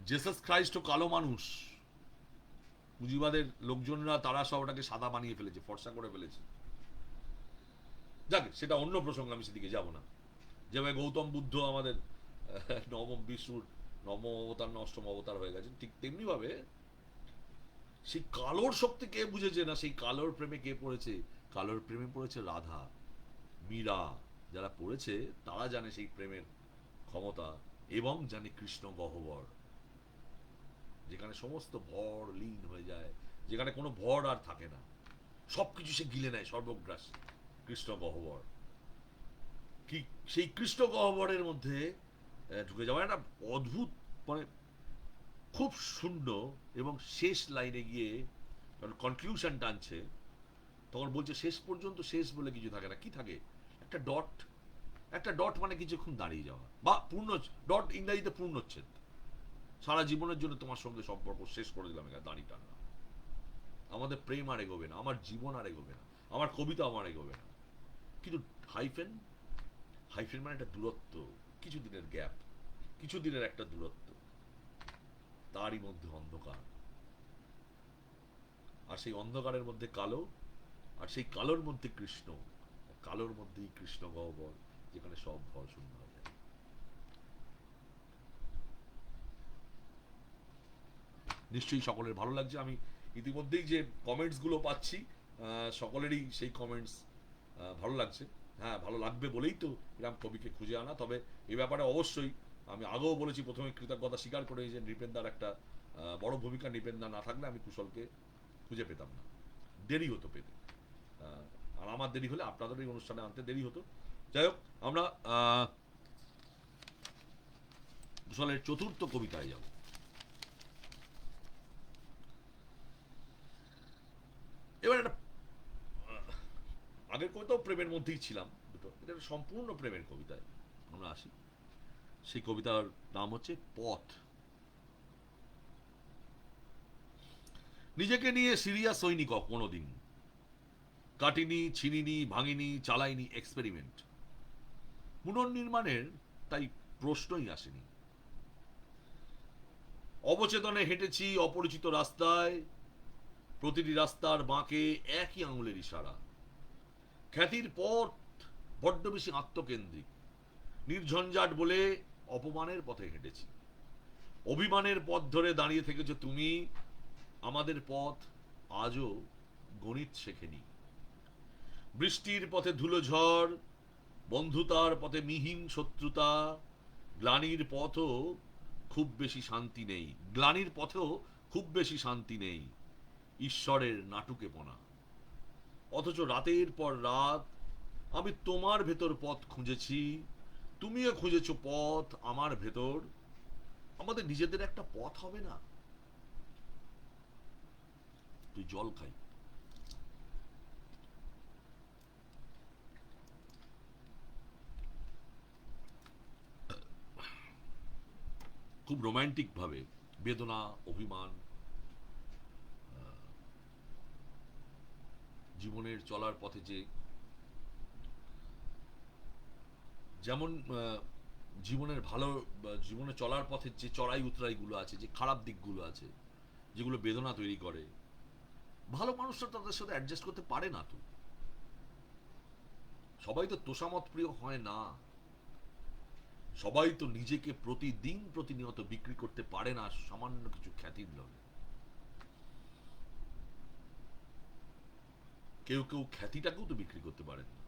জেসাস খ্রাইস্টও কালো মানুষ। পুঁজিবাদের লোকজনরা তারা সব ওটাকে সাদা বানিয়ে ফেলেছে, ফর্সা করে ফেলেছে। যাক, সেটা অন্য প্রসঙ্গ, আমি সেদিকে যাব না। যেভাবে গৌতম বুদ্ধ আমাদের নবম বিষ্ণুর নবম অবতার না অষ্টম অবতার হয়ে গেছেন, ঠিক তেমনি ভাবে সেই কালোর শক্তি কে বুঝেছে না, সেই কালোর প্রেমে কে পড়েছে? কালোর প্রেমে পড়েছে রাধা, মীরা। যারা পড়েছে তারা জানে সেই প্রেমের ক্ষমতা, এবং জানে কৃষ্ণ গহ্বর, যেখানে সমস্ত ভর লীন হয়ে যায়, যেখানে কোনো ভর আর থাকে না, সবকিছু সে গিলে নেয়, সর্বগ্রাসী কৃষ্ণ গহ্বর। কি সেই কৃষ্ণ গহ্বরের মধ্যে ঢুকে যাওয়া একটা অদ্ভুত, মানে খুব শূন্য। এবং শেষ লাইনে গিয়ে যখন কনক্লুশন টানছে, তখন বলছে শেষ পর্যন্ত শেষ বলে কিছু থাকে না। কি থাকে? একটা ডট। একটা ডট মানে কিছুক্ষণ দাঁড়িয়ে যাওয়া, বা পূর্ণ ডট ইংরাজিতে পূর্ণচ্ছেদ। সারা জীবনের জন্য তোমার সঙ্গে সম্পর্ক শেষ করে দিলাম, এখানে দাঁড়িয়ে টানলাম। আমাদের প্রেম আর এগোবে না, আমার জীবন আর এগোবে না, আমার কবিতা আমার এগোবে না। কিন্তু হাইফেন, হাইফেন মানে একটা দূরত্ব, কিছুদিনের গ্যাপ, কিছুদিনের একটা দূরত্ব, তারই মধ্যে অন্ধকার। আর সেই অন্ধকারের মধ্যে কালো, আর সেই কালোর মধ্যে কৃষ্ণ, কালোর মধ্যেই কৃষ্ণ গহ্বর, যেখানে সব ভর শূন্য হয়ে যায়। নিশ্চয়ই সকলের ভালো লাগছে। আমি ইতিমধ্যেই যে কমেন্টস গুলো পাচ্ছি, সকলেরই সেই কমেন্টস ভালো লাগছে। হ্যাঁ, ভালো লাগবে বলেই তো এরকম কবিকে খুঁজে আনা। তবে এই ব্যাপারে অবশ্যই আমি আগেও বলেছি, প্রথমে কৃতজ্ঞতা স্বীকার করে, যে নৃপেন্দার একটা বড় ভূমিকা, নৃপেন্দা না থাকলে আমি কুশলকে খুঁজে পেতাম না, দেরি হতো পেতে। আর আমার দেরি হলে আপনাদের এই অনুষ্ঠানে আনতে দেরি হতো। যাই হোক, আমরা কুশলের চতুর্থ কবিতায় যাব। এবার একটা আগের কবিতাও প্রেমের মধ্যেই ছিলাম দুটো, এটা একটা সম্পূর্ণ প্রেমের কবিতায় আমরা আসি। সেই কবিতার নাম হচ্ছে পথ। নিজেকে নিয়ে সিরিয়াস হইনি কোনোদিন, কাটিনি, ছিনিনি, ভাঙিনি, চালাইনি এক্সপেরিমেন্ট। পুনর্নির্মাণের তাই প্রশ্নই আসেনি। অবচেতনে হেঁটেছি অপরিচিত রাস্তায়, প্রতিটি রাস্তার বাঁকে একই আঙুলের ইশারা। খ্যাতির পথ বড্ড বেশি আত্মকেন্দ্রিক, নির্ঝঞ্ঝাট বলে অপমানের পথে হেঁটেছি। অভিমানের পথ ধরে দাঁড়িয়ে থেকেছো তুমি, আমাদের পথ আজও গণিত শেখেনি। বৃষ্টির পথে ধুলো ঝড়, বন্ধুতার পথে মিহিন শত্রুতা, গ্লানির পথও খুব বেশি শান্তি নেই, গ্লানির পথেও খুব বেশি শান্তি নেই, ঈশ্বরের নাটুকেপনা। অথচ রাতের পর রাত আমি তোমার ভেতর পথ খুঁজেছি, তুমিও খুঁজেছো পথ আমার ভেতর। আমাদের নিজেদের একটা পথ হবে না? তুই জল খাই। খুব রোমান্টিক ভাবে বেদনা, অভিমান, জীবনের চলার পথে যে যেমন জীবনের ভালো, জীবনে চলার পথে যে চড়াই উতরাইগুলো আছে, যে খারাপ দিকগুলো আছে, যেগুলো বেদনা তৈরি করে, ভালো মানুষরা তাদের সাথে অ্যাডজাস্ট করতে পারে না। তো সবাই তো তোষামত প্রিয় হয় না, সবাই তো নিজেকে প্রতিদিন প্রতিনিয়ত বিক্রি করতে পারে না সামান্য কিছু খ্যাতির লগে। কেউ কেউ খ্যাতিটাকেও তো বিক্রি করতে পারেন না।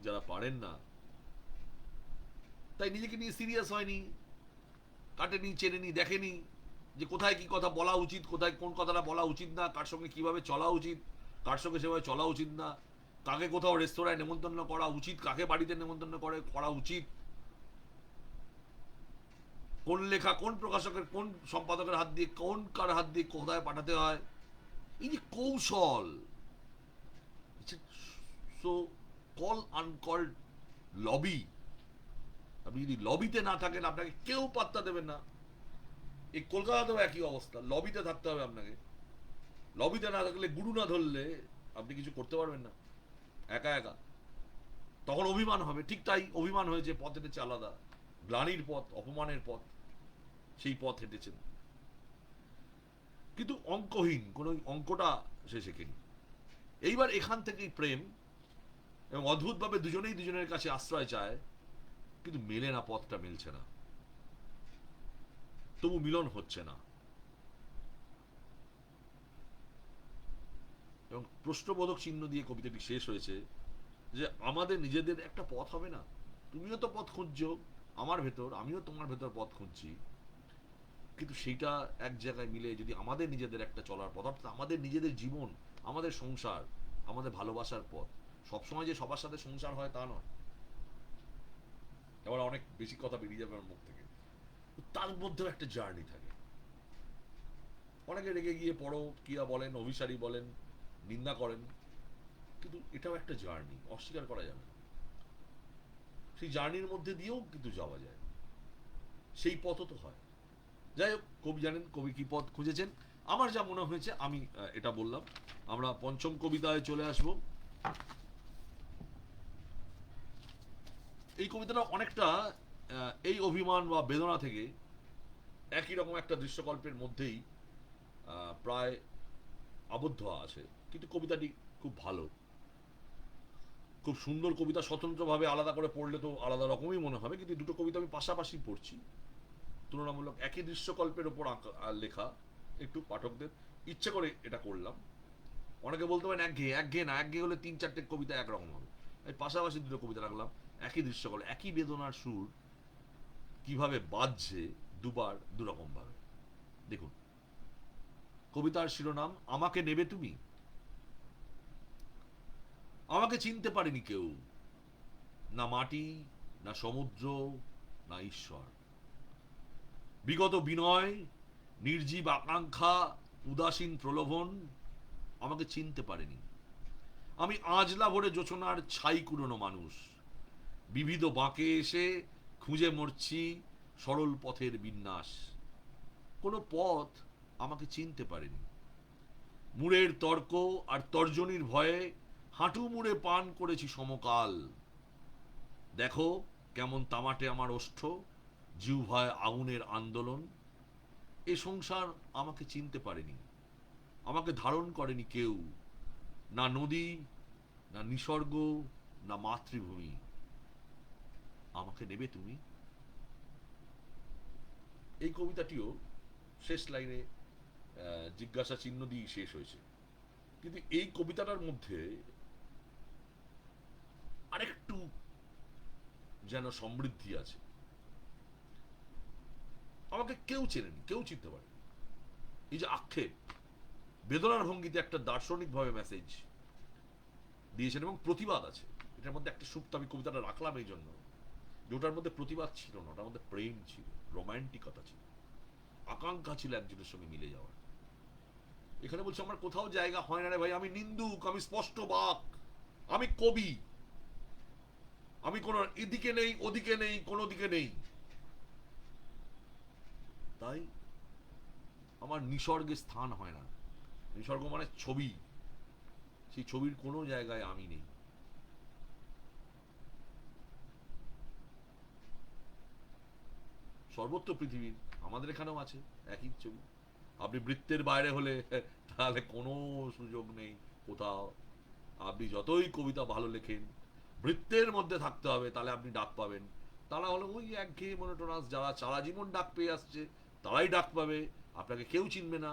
যারা পারেন না, তাই নিজেকে নিয়ে সিরিয়াস হয়নি, কাটেনি, চেনেনি, দেখেনি যে কোথায় কি কথা বলা উচিত, কোথায় কোন কথাটা বলা উচিত না, কার সঙ্গে কিভাবে চলা উচিত, কার সঙ্গে সেভাবে চলা উচিত না, কাকে কোথাও রেস্তোরাঁয় নেমন্তন্ন করা উচিত, কাকে বাড়িতে নেমন্তন্ন করা উচিত, কোন লেখা কোন প্রকাশকের কোন সম্পাদকের হাত দিয়ে কোন কার হাত দিয়ে কোথায় পাঠাতে হয়, এই যে কৌশল, সো কল আনকল্ড লবি। আপনি যদি লবিতে না থাকেন আপনাকে কেউ পাত্তা দেবেন না। এই কলকাতাতেও একই অবস্থা, লবিতে থাকতে হবে আপনাকে। লবিতে না থাকলে, গুরু না ধরলে আপনি কিছু করতে পারবেন না, একা একা। তখন অভিমান হবে, ঠিক তাই অভিমান হয়েছে, পথ হেঁটেছে আলাদা, গ্লানির পথ, অপমানের পথ, সেই পথ হেঁটেছেন। কিন্তু অঙ্কহীন কোন অঙ্কটা সে শেখেনি। এইবার এখান থেকেই প্রেম, এবং অদ্ভুতভাবে দুজনেই দুজনের কাছে আশ্রয় চায়, কিন্তু মেলে না, পথটা মিলছে না, তবু মিলন হচ্ছে না। এবং প্রশ্নবোধক চিহ্ন দিয়ে কবিতাটি শেষ হয়েছে যে আমাদের নিজেদের একটা পথ হবে না? তুমিও তো পথ খুঁজছো আমার ভেতর, আমিও তোমার ভেতর পথ খুঁজছি, কিন্তু সেইটা এক জায়গায় মিলে যদি আমাদের নিজেদের একটা চলার পথ, অর্থাৎ আমাদের নিজেদের জীবন, আমাদের সংসার, আমাদের ভালোবাসার পথ, সবসময় যে সবার সাথে সংসার হয় তা নয়। এবার অনেক বেশি কথা বেরিয়ে যাবে আমার মুখ থেকে। তার মধ্যেও একটা জার্নি থাকে। অনেকে রেগে গিয়ে পড়ো কিয়া বলেন, অভিসারী বলেন, নিন্দা করেন, কিন্তু এটাও একটা জার্নি, অস্বীকার করা যাবে না। সেই জার্নির মধ্যে দিয়েও কিন্তু যাওয়া যায়, সেই পথও তো হয়। যাই হোক, কবি জানেন কবি কি পথ খুঁজেছেন। আমার যা মনে হয়েছে আমি এটা বললাম। আমরা পঞ্চম কবিতায় চলে আসব। এই কবিতাটা অনেকটা এই অভিমান বা বেদনা থেকে একই রকম একটা দৃশ্যকল্পের মধ্যেই প্রায় আবদ্ধ আছে, কিন্তু কবিতাটি খুব ভালো, খুব সুন্দর কবিতা। স্বতন্ত্রভাবে আলাদা করে পড়লে তো আলাদা রকমই মনে হবে, কিন্তু দুটো কবিতা আমি পাশাপাশি পড়ছি, তুলনামূলক একই দৃশ্যকল্পের ওপর লেখা, একটু পাঠকদের ইচ্ছে করে এটা করলাম। অনেকে বলতে পারেন একঘেয়ে, একঘেয়ে না, একঘেয়ে হলে 3-4টে কবিতা একরকম হবে। এই পাশাপাশি দুটো কবিতা রাখলাম, একই দৃশ্যকল্প, একই বেদনার সুর কিভাবে বাজছে দুবার দুরকম ভাবে। দেখুন, কবিতার শিরোনাম আমাকে নেবে তুমি। আমাকে চিনতে পারেনি কেউ, না মাটি, না সমুদ্র, না ঈশ্বর। বিগত বিনয়, নির্জীব আকাঙ্ক্ষা, উদাসীন প্রলোভন আমাকে চিনতে পারেনি। আমি আজলা ভরে জোছনার ছাই কুড়োনো মানুষ, বিবিধ বাঁকে এসে খুঁজে মরছি সরল পথের বিন্যাস। কোনো পথ আমাকে চিনতে পারেনি। মুড়ের তর্ক আর তর্জনীর ভয়ে হাঁটু মুড়ে পান করেছি সমকাল। দেখো কেমন তামাটে আমার ওষ্ঠ, জিহ্বায় আগুনের আন্দোলন। এ সংসার আমাকে চিনতে পারেনি, আমাকে ধারণ করেনি কেউ, না নদী, না নিসর্গ, না মাতৃভূমি। আমাকে নেবে তুমি? এই কবিতাটিও শেষ লাইনে জিজ্ঞাসা চিহ্ন দিয়ে শেষ হয়েছে। কিন্তু এই কবিতাটার মধ্যে আরেকটু যেন সমৃদ্ধি আছে। আমাকে কেউ চেনেনি, কেউ চিনতে পারে। এই যে আক্ষেপ, বেদনার ভঙ্গিতে একটা দার্শনিক ভাবে মেসেজ দিয়েছেন এবং প্রতিবাদ আছে এটার মধ্যে। একটা সুপ্ত, আমি কবিতাটা রাখলাম এই জন্য যে ওটার মধ্যে প্রতিবাদ ছিল না, ওটার মধ্যে প্রেম ছিল, রোমান্টিকতা ছিল, আকাঙ্ক্ষা ছিল একজনের সঙ্গে মিলে যাওয়ার। এখানে বলছে আমার কোথাও জায়গা হয় না রে ভাই, আমি নিন্দুক, আমি স্পষ্ট বাক, আমি কবি, আমি কোনো এদিকে নেই ওদিকে নেই কোনো দিকে নেই। তাই আমার নিসর্গে স্থান হয় না। নিসর্গ মানে ছবি, সেই ছবির কোনো জায়গায় আমি নেই। সর্বত্র পৃথিবীর, আমাদের এখানেও আছে একই ছবি। আপনি বৃত্তের বাইরে হলে তাহলে কোনো সুযোগ নেই কোথাও। আপনি যতই কবিতা ভালো লেখেন, বৃত্তের মধ্যে থাকতে হবে, তাহলে আপনি ডাক পাবেন। তা না হলে ওই একঘেয়ে মনোটোনাস, যারা সারা জীবন ডাক পেয়ে আসছে তারাই ডাক পাবে, আপনাকে কেউ চিনবে না।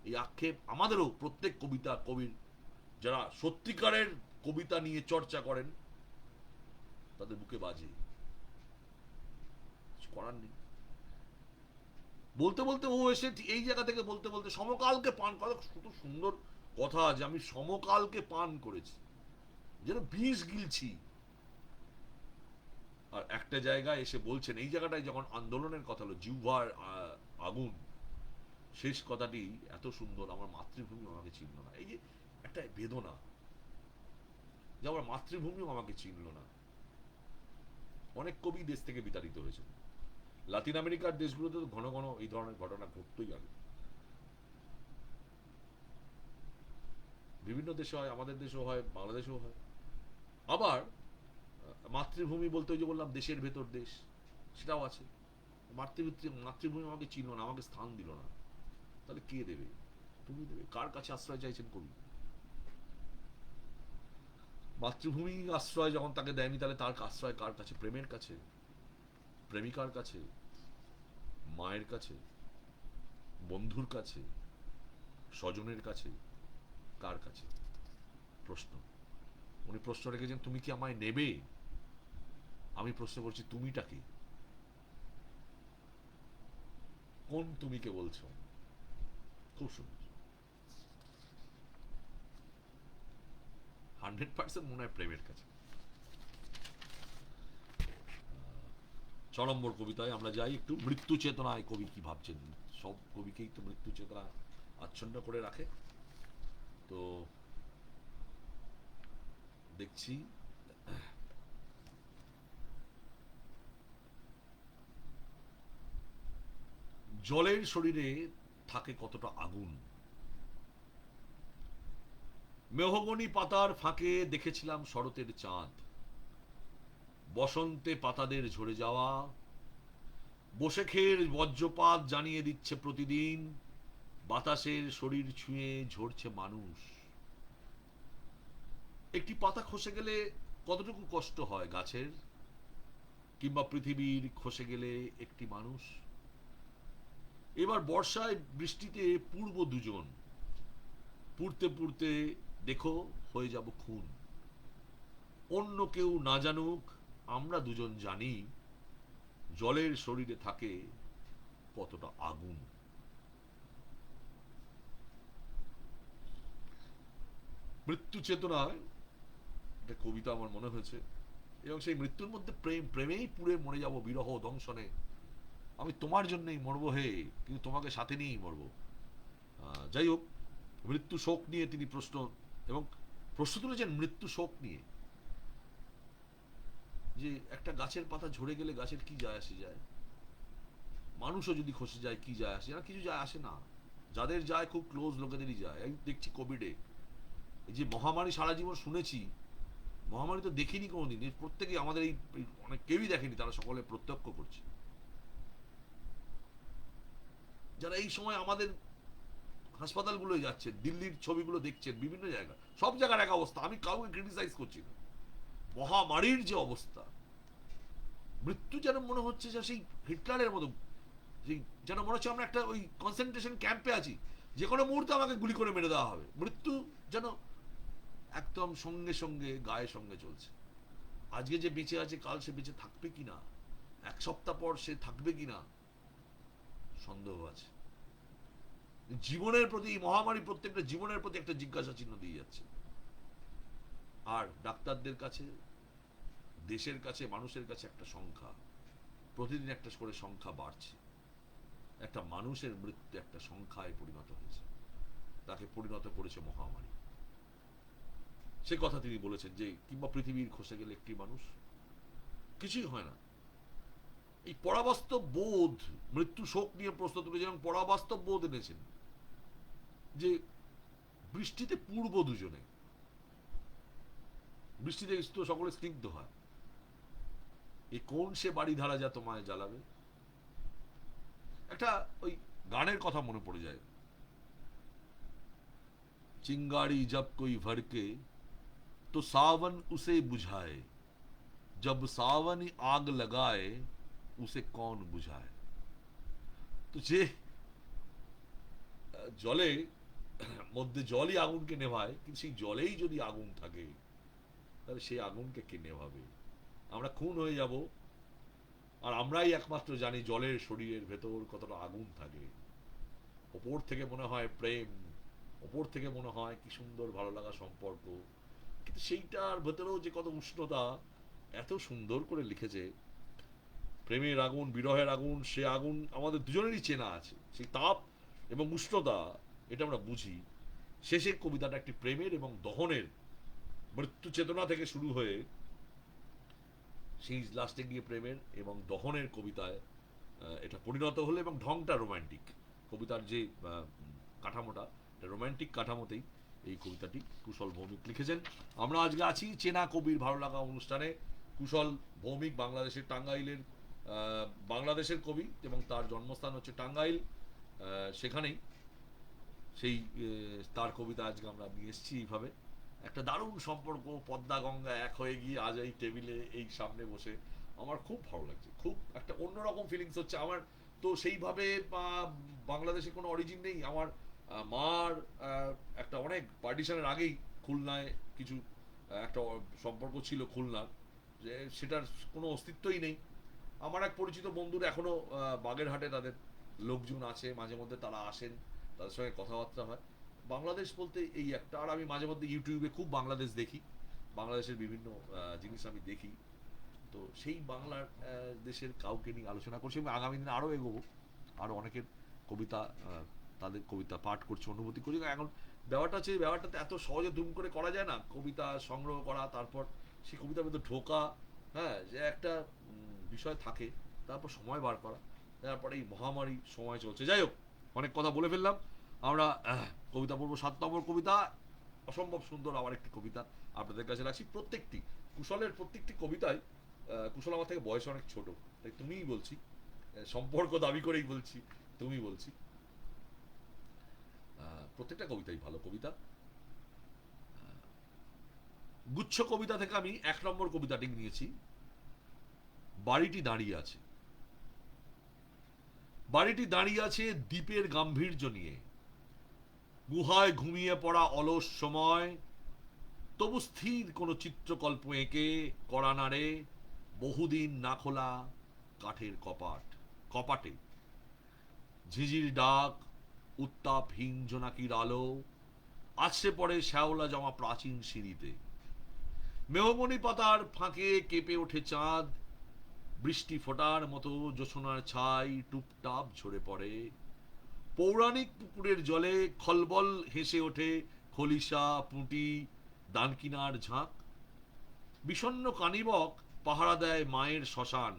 এই আক্ষেপ আমাদেরও, প্রত্যেক কবিতা কবির, যারা সত্যিকারের কবিতা নিয়ে চর্চা করেন তাদের বুকে বাজে। কিছু করার নেই। বলতে বলতে ও এসে এই জায়গা থেকে বলতে বলতে সমকালকে পান করা, কত সুন্দর কথা, যে আমি সমকালকে পান করেছি, যেন বিষ গিলছি। আর একটা জায়গায় এসে বলছেন, এই জায়গাটায় যখন আন্দোলনের কথা হলো, জিহ্বার আগুন, শেষ কথাটি এত সুন্দর, আমার মাতৃভূমি আমাকে চিনল না। এই যে একটা বেদনা যে আমার মাতৃভূমিও আমাকে চিনল না। অনেক কবি দেশ থেকে বিতাড়িত হয়েছে। লাতিন আমেরিকার দেশগুলোতে তো ঘন ঘন এই ধরনের ঘটনা ঘটতেই আগে। বিভিন্ন দেশে হয়, আমাদের দেশেও হয়, বাংলাদেশেও হয়। আবার মাতৃভূমি বলতে ওই যে বললাম দেশের ভেতর দেশ, সেটাও আছে। মাতৃভূমি আমাকে চিনল না, আমাকে স্থান দিল না, তাহলে কে দেবে? তুমি দেবে। কার কাছে আশ্রয় চাইছেন কবি? মাতৃভূমি আশ্রয় যখন তাকে দেয়নি, তাহলে তার আশ্রয় কার কাছে? প্রেমের কাছে, প্রেমিকার কাছে, মায়ের কাছে, বন্ধুর কাছে, স্বজনের কাছে, কার কাছে? প্রশ্ন। উনি প্রশ্ন রেখেছেন, তুমি কি আমায় নেবে? আমি প্রশ্ন করছি, তুমিটাকে কোন তুমিকে বলছো? খুব সুন্দর। 100% মনে হয় প্রেমের কাছে। 6 নম্বর কবিতায় আমরা যাই একটু। মৃত্যু চেতনায় কবি কি ভাবছেন? সব কবিকেই তো মৃত্যু চেতনা আচ্ছন্ন করে রাখে। তো দেখছি জলের শরীরে থাকে কতটা আগুন। মেহগনি পাতার ফাঁকে দেখেছিলাম শরতের চাঁদ, বসন্তে পাতাদের ঝরে যাওয়া, বসে খেয়ের বজ্রপাত জানিয়ে দিচ্ছে প্রতিদিন বাতাসের শরীর ছুঁয়ে ঝরছে মানুষ। একটি পাতা খসে গেলে কতটুকু কষ্ট হয় গাছের, কিংবা পৃথিবীর খসে গেলে একটি মানুষ। এবার বর্ষায় বৃষ্টিতে পূর্ব দুজন, পুড়তে পুড়তে দেখো হয়ে যাব খুন। অন্য কেউ না জানুক, আমরা দুজন জানি জলের শরীরে থাকে কতটা আগুন। মৃত্যু চেতনায় একটা কবিতা আমার মনে হয়েছে, এবং সেই মৃত্যুর মধ্যে প্রেম, প্রেমেই পুড়ে মরে যাব বিরহ দংশনে। আমি তোমার জন্যই মরবো হে, কিন্তু তোমাকে সাথে নিয়েই মরবো। যাই হোক, মৃত্যু শোক নিয়ে তিনি প্রশ্ন, এবং প্রশ্ন তুলেছেন মৃত্যু শোক নিয়ে, যে একটা গাছের পাতা ঝরে গেলে গাছের কি যায় আসে যায়, মানুষও যদি খসে যায় কি যায় আসে না? কিছু যায় আসে না। যাদের যায় খুব ক্লোজ লোকেদেরই যায়। আমি দেখছি কোভিডে এই যে মহামারী, সারা জীবন শুনেছি, মহামারী তো দেখিনি কোনোদিন, প্রত্যেকে আমাদের এই অনেক কেউই দেখেনি, তারা সকলে প্রত্যক্ষ করছে। যারা এই সময় আমাদের হাসপাতালগুলোয় যাচ্ছেন, দিল্লির ছবিগুলো দেখছেন, বিভিন্ন জায়গা, সব জায়গার এক অবস্থা, আমি কাউকে ক্রিটিসাইজ করছি না, মহামারীর যে অবস্থা, মৃত্যু যেন মনে হচ্ছে যে সেই হিটলারের মতো, যে যেন মনে হচ্ছে আমরা একটা ওই কনসেন্ট্রেশন ক্যাম্পে আছি, যে কোনো মুহূর্তে আমাকে গুলি করে মেরে দেওয়া হবে। মৃত্যু যেন একদম সঙ্গে সঙ্গে গায়ের সঙ্গে চলছে। আজকে যে বেঁচে আছে, কাল সে বেঁচে থাকবে কিনা, এক সপ্তাহ পর সে থাকবে কিনা, সন্দেহ আছে। জীবনের প্রতি মহামারী প্রত্যেকটা জীবনের প্রতি একটা জিজ্ঞাসা চিহ্ন দিয়ে যাচ্ছে। আর ডাক্তারদের কাছে, দেশের কাছে, মানুষের কাছে একটা সংখ্যা, প্রতিদিন একটা করে সংখ্যা বাড়ছে। একটা মানুষের মৃত্যু একটা সংখ্যায় পরিণত হয়েছে, তাকে পরিণত করেছে মহামারী। সে কথা তিনি বলেছেন যে কিংবা পৃথিবীর খসে গেলে একটি মানুষ, কিছুই হয় না। এই পরাবাস্তব বোধ, মৃত্যু শোক নিয়ে প্রশ্ন তুলেছেন এবং পরাবাস্তব বোধ এনেছেন যে বৃষ্টিতে পূর্ব দুজনে, বৃষ্টিতে তো সকলে স্নিগ্ধ হয়, এ কোন সে বাড়ি ধারা যা তোমায় জ্বালাবে। একটা ওই গানের কথা মনে পড়ে যায়, চিঙ্গারি জব কোই ভরকে তো सावन उसे बुझाए, जब सावन आग लगाए उसे कौन बुझाए। তো যে জলে মধ্যে জলই আগুনকে নেভায়, কিন্তু সেই জলেই যদি আগুন থাকে তাহলে সেই আগুনকে কে নেভাবে? আমরা খুন হয়ে যাব, আর আমরাই একমাত্র জানি জলের শরীরের ভেতর কতটা আগুন থাকে। ওপর থেকে মনে হয় প্রেম, ওপর থেকে মনে হয় কি সুন্দর ভালো লাগা সম্পর্ক, কিন্তু সেইটার ভেতরেও যে কত উষ্ণতা, এত সুন্দর করে লিখেছে। প্রেমের আগুন, বিরহের আগুন, সে আগুন আমাদের দুজনেরই চেনা আছে, সেই তাপ এবং উষ্ণতা, এটা আমরা বুঝি। শেষের কবিতাটা একটি প্রেমের এবং দহনের, মৃত্যু চেতনা থেকে শুরু হয়ে সেই লাস্টে গিয়ে প্রেমের এবং দহনের কবিতায় এটা পরিণত হলো, এবং ঢংটা রোম্যান্টিক। কবিতার যে কাঠামোটা, রোম্যান্টিক কাঠামোতেই এই কবিতাটি কুশল ভৌমিক লিখেছেন। আমরা আজকে আছি চেনা কবির ভালো লাগা অনুষ্ঠানে। কুশল ভৌমিক বাংলাদেশের টাঙ্গাইলের বাংলাদেশের কবি, এবং তার জন্মস্থান হচ্ছে টাঙ্গাইল। সেখানেই সেই তার কবিতা আজকে আমরা নিয়ে এসেছি। এইভাবে একটা দারুণ সম্পর্ক, পদ্মা গঙ্গা এক হয়ে গিয়ে আজ এই টেবিলে এই সামনে বসে আমার খুব ভালো লাগছে, খুব একটা অন্যরকম ফিলিংস হচ্ছে আমার। তো সেইভাবে বাংলাদেশে কোনো অরিজিন নেই আমার। মার একটা অনেক পার্টিশনের আগেই খুলনায় কিছু একটা সম্পর্ক ছিল খুলনার, যে সেটার কোনো অস্তিত্বই নেই। আমার এক পরিচিত বন্ধুর এখনো বাগেরহাটে তাদের লোকজন আছে, মাঝে মধ্যে তারা আসেন, তাদের সঙ্গে কথাবার্তা হয়। বাংলাদেশ বলতে এই একটা। আর আমি মাঝে মধ্যে ইউটিউবে খুব বাংলাদেশ দেখি, বাংলাদেশের বিভিন্ন জিনিস আমি দেখি। তো সেই বাংলার দেশের কাউকে নিয়ে আলোচনা করছি, এবং আগামী দিনে আরও এগোবো, আরও অনেকের কবিতা, তাদের কবিতা পাঠ করছি, অনুভূতি করছি। এখন ব্যাপারটা হচ্ছে, ব্যাপারটাতে এত সহজে দুম করে করা যায় না, কবিতা সংগ্রহ করা, তারপর সেই কবিতার মধ্যে ঢোকা, হ্যাঁ, যে একটা বিষয় থাকে, তারপর সময় বার করা, তারপরে এই মহামারী সময় চলছে। যাই হোক, অনেক কথা বলে ফেললাম। আমরা কবিতা পড়বো 7 নম্বর কবিতা, অসম্ভব সুন্দর আবার একটি কবিতা আপনাদের কাছে রাখছি। প্রত্যেকটি কুশলের প্রত্যেকটি কবিতায়, কুশল আমার থেকে বয়স অনেক ছোট, তাই তুমিই বলছি, সম্পর্ক দাবি করেই বলছি, তুমি বলছি। প্রত্যেকটা কবিতাই ভালো কবিতা। গুচ্ছ কবিতা থেকে আমি 1 নম্বর কবিতাটি নিয়েছি, বাড়িটি দাঁড়িয়ে আছে। বাড়িটি দাঁড়িয়ে আছে দ্বীপের গাম্ভীর্য নিয়ে, গুহায় ঘুমিয়ে পড়া অলস সময়, তবু স্থির কোনো চিত্রকল্প এঁকে করা নাড়ে বহুদিন না খোলা কাঠের কপাটে। ঝিঝির ডাক, উত্তাপহীন জোনাকির আলো আছড়ে পড়ে শ্যাওলা জমা প্রাচীন সিঁড়িতে। মেহমনি পাতার ফাঁকে কেঁপে ওঠে চাঁদ, বৃষ্টি ফোটার মতো জোছনার ছাই টুপটাপ ঝরে পড়ে। পৌরাণিক পুকুরের জলে খলবল হেসে ওঠে খলিশা, পুঁটি, দানকিনার ঝাঁক। বিষণ্ণ কানিবক পাহারা দেয় মায়ের শ্মশান,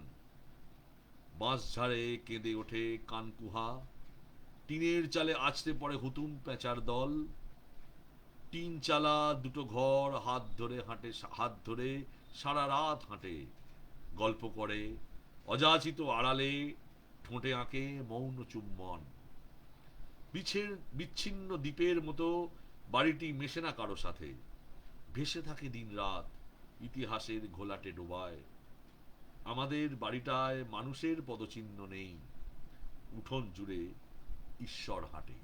বাঁশঝাড়ে কেঁদে ওঠে কানকুহা। টিনের চালে আছড়ে পড়ে হুতুম পেঁচার দল, টিন চালা দুটো ঘর হাত ধরে সারা রাত হাঁটে, গল্প করে অযাচিত আড়ালে, ঠোঁটে আঁকে মৌন চুম্বন। বিছের বিচ্ছিন্ন দ্বীপের মতো বাড়িটি মেশে না কারো সাথে, ভেসে থাকে দিন রাত ইতিহাসের ঘোলাটে ডোবায়। আমাদের বাড়িটায় মানুষের পদচিহ্ন নেই, উঠোন জুড়ে ঈশ্বর হাঁটে।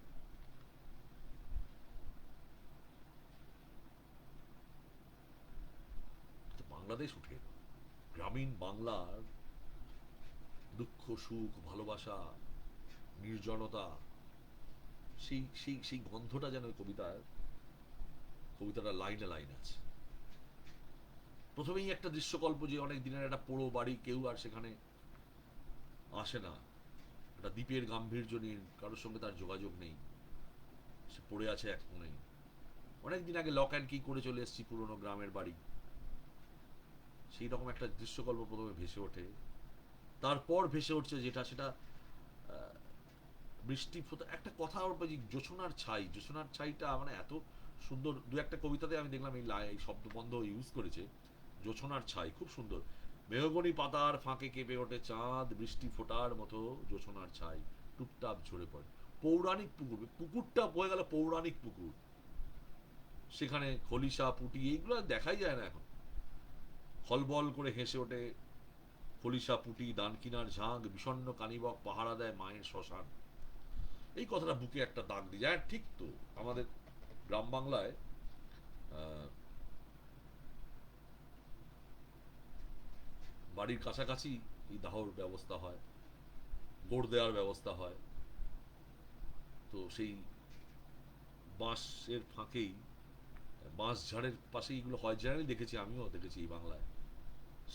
বাংলাদেশ উঠে এলো। গ্রামীণ বাংলার দুঃখ সুখ ভালোবাসা নির্জনতা, সেই সেই সেই গন্ধটা যেন কবিতাটা লাইনে লাইন আছে। প্রথমেই একটা দৃশ্যকল্প যে অনেক দিনের একটা পোড়ো বাড়ি, কেউ আর সেখানে আসে না, একটা দ্বীপের গাম্ভীর্য নিয়ে কারোর সঙ্গে তার যোগাযোগ নেই, সে পড়ে আছে এক কোণে। অনেকদিন আগে লক অ্যান্ড কি করে চলে এসেছি পুরোনো গ্রামের বাড়ি, সেই রকম একটা দৃশ্যকল্প প্রথমে ভেসে ওঠে। তারপর ভেসে উঠছে যেটা সেটা বৃষ্টি একটা কথা জোছনার ছাই, জোছনার ছাইটা মানে এত সুন্দর। দু একটা কবিতাতে আমি দেখলাম এই শব্দবন্ধ ইউজ করেছে, জোছনার ছাই, খুব সুন্দর। মেহগনি পাতার ফাঁকে কেঁপে ওঠে চাঁদ, বৃষ্টি ফোটার মতো জোছনার ছাই টুপটাপ ঝরে পড়ে। পৌরাণিক পুকুর, পুকুরটা বয়ে গেল পৌরাণিক পুকুর, সেখানে খলিশা পুটি এইগুলো দেখাই যায় না এখন। হলবল করে হেসে ওঠে খলিশা পুটি, দানকিনার ঝাঁক, বিষণ্ণ কানিবক পাহারা দেয় মায়ের শ্মশান। এই কথাটা বুকে একটা দাগ দিয়ে যায়। ঠিক তো, আমাদের গ্রাম বাংলায় বাড়ির কাছাকাছি এই দাহর ব্যবস্থা হয়, গোড় দেওয়ার ব্যবস্থা হয়। তো সেই বাঁশের ফাঁকেই, বাঁশ ঝাড়ের পাশে এগুলো হয়, জেনারেলি দেখেছি, আমিও দেখেছি এই বাংলায়।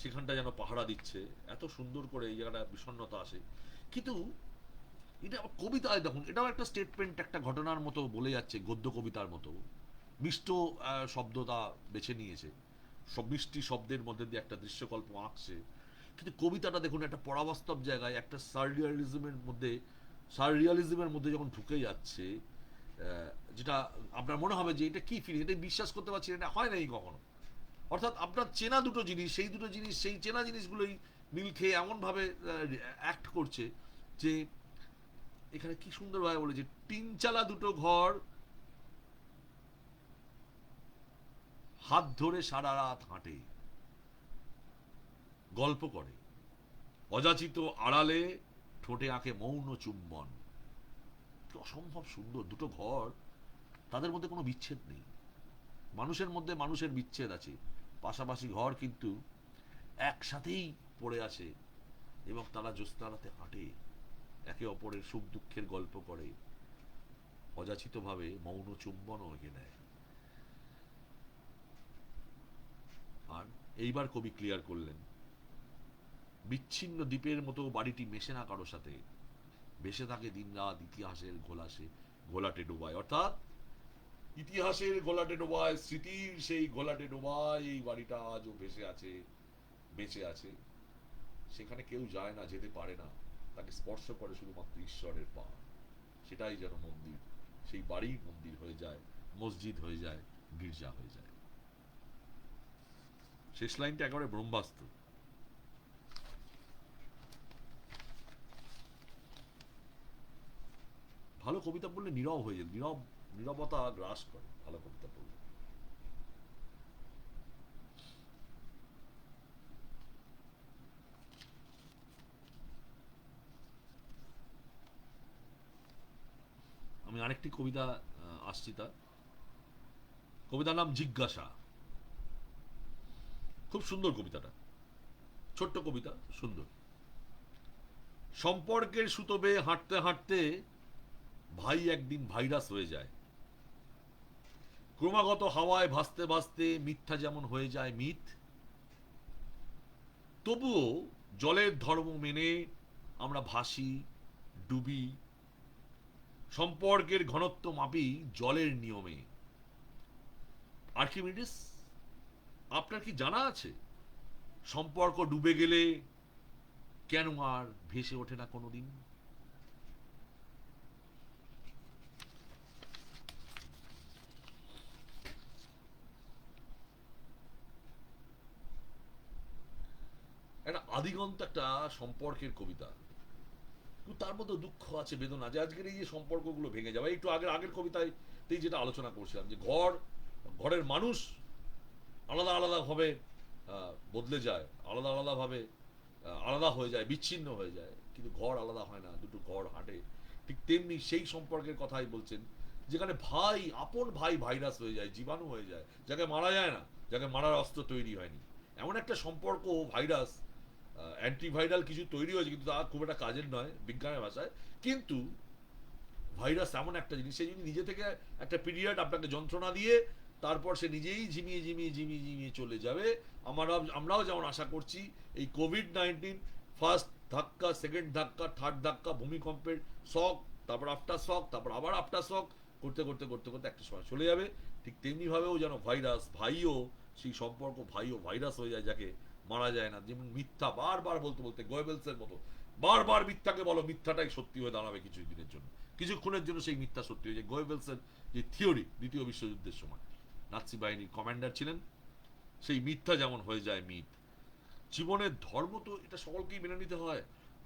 সেখানটা যেন পাহারা দিচ্ছে, এত সুন্দর করে এই জায়গাটা বিষণ্ণতা আসে। কিন্তু এটা কবিতায় দেখুন, এটাও একটা স্টেটমেন্ট, একটা ঘটনার মতো বলে যাচ্ছে, গদ্য কবিতার মতো মিষ্ট শব্দতা বেছে নিয়েছে, সব মিষ্টি শব্দের মধ্যে দিয়ে একটা দৃশ্যকল্প আঁকছে। কিন্তু কবিতাটা দেখুন একটা পরাবাস্তব জায়গায়, একটা সাররিয়ালিজমের মধ্যে যখন ঢুকে যাচ্ছে, যেটা আপনার মনে হবে যে এটা কি ফিল, এটা বিশ্বাস করতে পারছি এটা হয় নাই কখনো। অর্থাৎ আপনার চেনা দুটো জিনিস, সেই দুটো জিনিস, সেই চেনা জিনিসগুলোই মিল খেয়ে এমনভাবে অ্যাক্ট করছে যে এখানে কি সুন্দরভাবে বলেছে, তিন চালা দুটো ঘর হাত ধরে সারা রাত হাঁটে, গল্প করে, অযাচিত আড়ালে ঠোঁটে আঁকে মৌন চুম্বন। অসম্ভব সুন্দর দুটো ঘর, তাদের মধ্যে কোনো বিচ্ছেদ নেই। মানুষের মধ্যে মানুষের বিচ্ছেদ আছে, পাশাপাশি ঘর কিন্তু একসাথেই পড়ে আছে, এবং তারা জ্যোৎস্নারাতে হাঁটে, একে অপরের সুখ দুঃখের গল্প করে, অযাচিতভাবে মৌন চুম্বনও এঁকে নেয়। আর এইবার কবি ক্লিয়ার করলেন, বিচ্ছিন্ন দ্বীপের মতো বাড়িটি মেশে না কারো সাথে, ভেসে থাকে দিন রাত ইতিহাসের ঘোলাটে ডোবায়। অর্থাৎ ইতিহাসের ঘোলাটে ডোবায়, স্মৃতির সেই ঘোলাটে ডোবায় এই বাড়িটা আজও ভেসে আছে, বেঁচে আছে। সেখানে কেউ যায় না, যেতে পারে না, তাকে স্পর্শ করে শুধুমাত্র ঈশ্বরের পা। সেটাই যেন মন্দির, সেই বাড়ি মন্দির হয়ে যায়, মসজিদ হয়ে যায়, গির্জা হয়ে যায়। শেষ লাইনটা একেবারে ব্রহ্মাস্ত্র। ভালো কবিতা পড়লে নীরব হয়ে যায়, নীরবতা গ্রাস করে ভালো কবিতা পড়লে। আমি আরেকটি কবিতা আসছি, তার কবিতার নাম জিজ্ঞাসা। খুব সুন্দর কবিতাটা, ছোট্ট কবিতা, সুন্দর। সম্পর্কের সুতো বেয়ে হাঁটতে হাঁটতে ভাই একদিন ভাইরাস হয়ে যায়, ক্রমাগত হাওয়ায় ভাসতে ভাসতে মিথ্যা যেমন হয়ে যায় মিথ, তবুও জলের ধর্ম মেনে আমরা ভাসি, ডুবি, সম্পর্কের ঘনত্ব মাপি জলের নিয়মে। আর্কিমিডিস, আপনার কি জানা আছে সম্পর্ক ডুবে গেলে কেন আর ভেসে ওঠে না কোনোদিন? একটা আদিগন্ত একটা সম্পর্কের কবিতা, তার মধ্যে দুঃখ আছে, বেদনা, যে আজকের এই যে সম্পর্কগুলো ভেঙে যাবে। একটু আগের আগের কবিতাতেই যেটা আলোচনা করছিলাম, যে ঘরের মানুষ আলাদা আলাদা ভাবে বদলে যায়, আলাদা আলাদা ভাবে আলাদা হয়ে যায়, বিচ্ছিন্ন হয়ে যায়, কিন্তু ঘর আলাদা হয় না, দুটো ঘর হাঁটে। ঠিক তেমনি সেই সম্পর্কের কথাই বলছেন, যেখানে ভাই, আপন ভাই ভাইরাস হয়ে যায়, জীবাণু হয়ে যায়, যাকে মারা যায় না, যাকে মারার অস্ত্র তৈরি হয়নি, এমন একটা সম্পর্ক ভাইরাস, অ্যান্টিভাইরাল কিছু তৈরি হয়েছে, কিন্তু তা খুব একটা কাজের নয় বিজ্ঞানের ভাষায়। কিন্তু ভাইরাস এমন একটা জিনিস, সে যদি নিজে থেকে একটা পিরিয়ড আপনাকে যন্ত্রণা দিয়ে তারপর সে নিজেই ঝিমিয়ে ঝিমিয়ে ঝিমিয়ে ঝিমিয়ে চলে যাবে। আমরাও যেমন আশা করছি এই কোভিড-19 ফার্স্ট ধাক্কা, সেকেন্ড ধাক্কা, থার্ড ধাক্কা, ভূমিকম্পের শক, তারপর আফটার শক, তারপর আবার আফটার শক করতে করতে করতে করতে একটা সময় চলে যাবে। ঠিক তেমনি ভাবেও যেন ভাইরাস ভাইও, সেই সম্পর্ক ভাইও ভাইরাস হয়ে যায়, যাকে মারা যায় না। যেমন মিথ্যা বারবার বলতে বলতে গোয়েবেলসের মতো বারবার মিথ্যাকে বলো, মিথ্যাটাই সত্যি হয়ে দাঁড়াবে কিছু দিনের জন্য, কিছুক্ষণের জন্য সেই মিথ্যা সত্যি হয়ে যায়। গোয়েবেলসের যে থিওরি, দ্বিতীয় বিশ্বযুদ্ধের সময় নাৎসি বাহিনীর কমান্ডার ছিলেন, সেই মিথ্যা যেমন হয়ে যায় মিথ। জীবনের ধর্ম তো এটা সকলকেই মেনে নিতে হয়,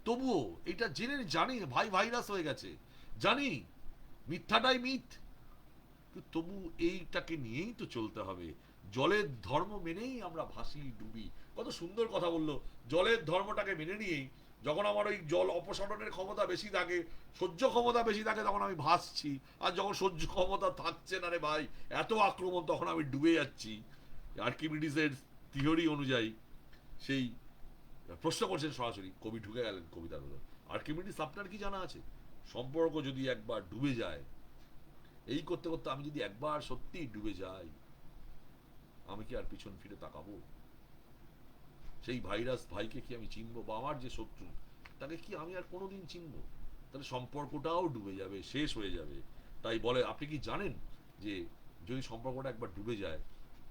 তবুও এটা জেনে জানি ভাই ভাইরাস হয়ে গেছে, জানি মিথ্যাটাই মিথ, তবু এইটাকে নিয়েই তো চলতে হবে। জলের ধর্ম মেনেই আমরা ভাসি ডুবি। কত সুন্দর কথা বললো, জলের ধর্মটাকে মেনে নিয়েই যখন আমার ওই জল অপসারণের ক্ষমতা বেশি থাকে, সহ্য ক্ষমতা বেশি থাকে, তখন আমি ভাসছি। আর যখন সহ্য ক্ষমতা থাকছে না রে ভাই, এত আক্রমণ, তখন আমি ডুবে যাচ্ছি। আর্কিমিডিসের থিওরি অনুযায়ী সেই প্রশ্ন করছেন সরাসরি, কবি ঢুকে গেলেন কবিতার মধ্যে। আর্কিমিডিস, আপনার কি জানা আছে সম্পর্ক যদি একবার ডুবে যায়, এই করতে করতে আমি যদি একবার সত্যি ডুবে যাই, আমি কি আর পিছন ফিরে তাকাবো? সেই ভাইরাস ভাইকে কি আমি চিনবো? বা আমার যে শত্রু, তাকে কি আমি আর কোনোদিন চিনবো? তাহলে সম্পর্কটাও ডুবে যাবে, শেষ হয়ে যাবে। তাই বলে, আপনি কি জানেন যে যদি সম্পর্কটা একবার ডুবে যায়,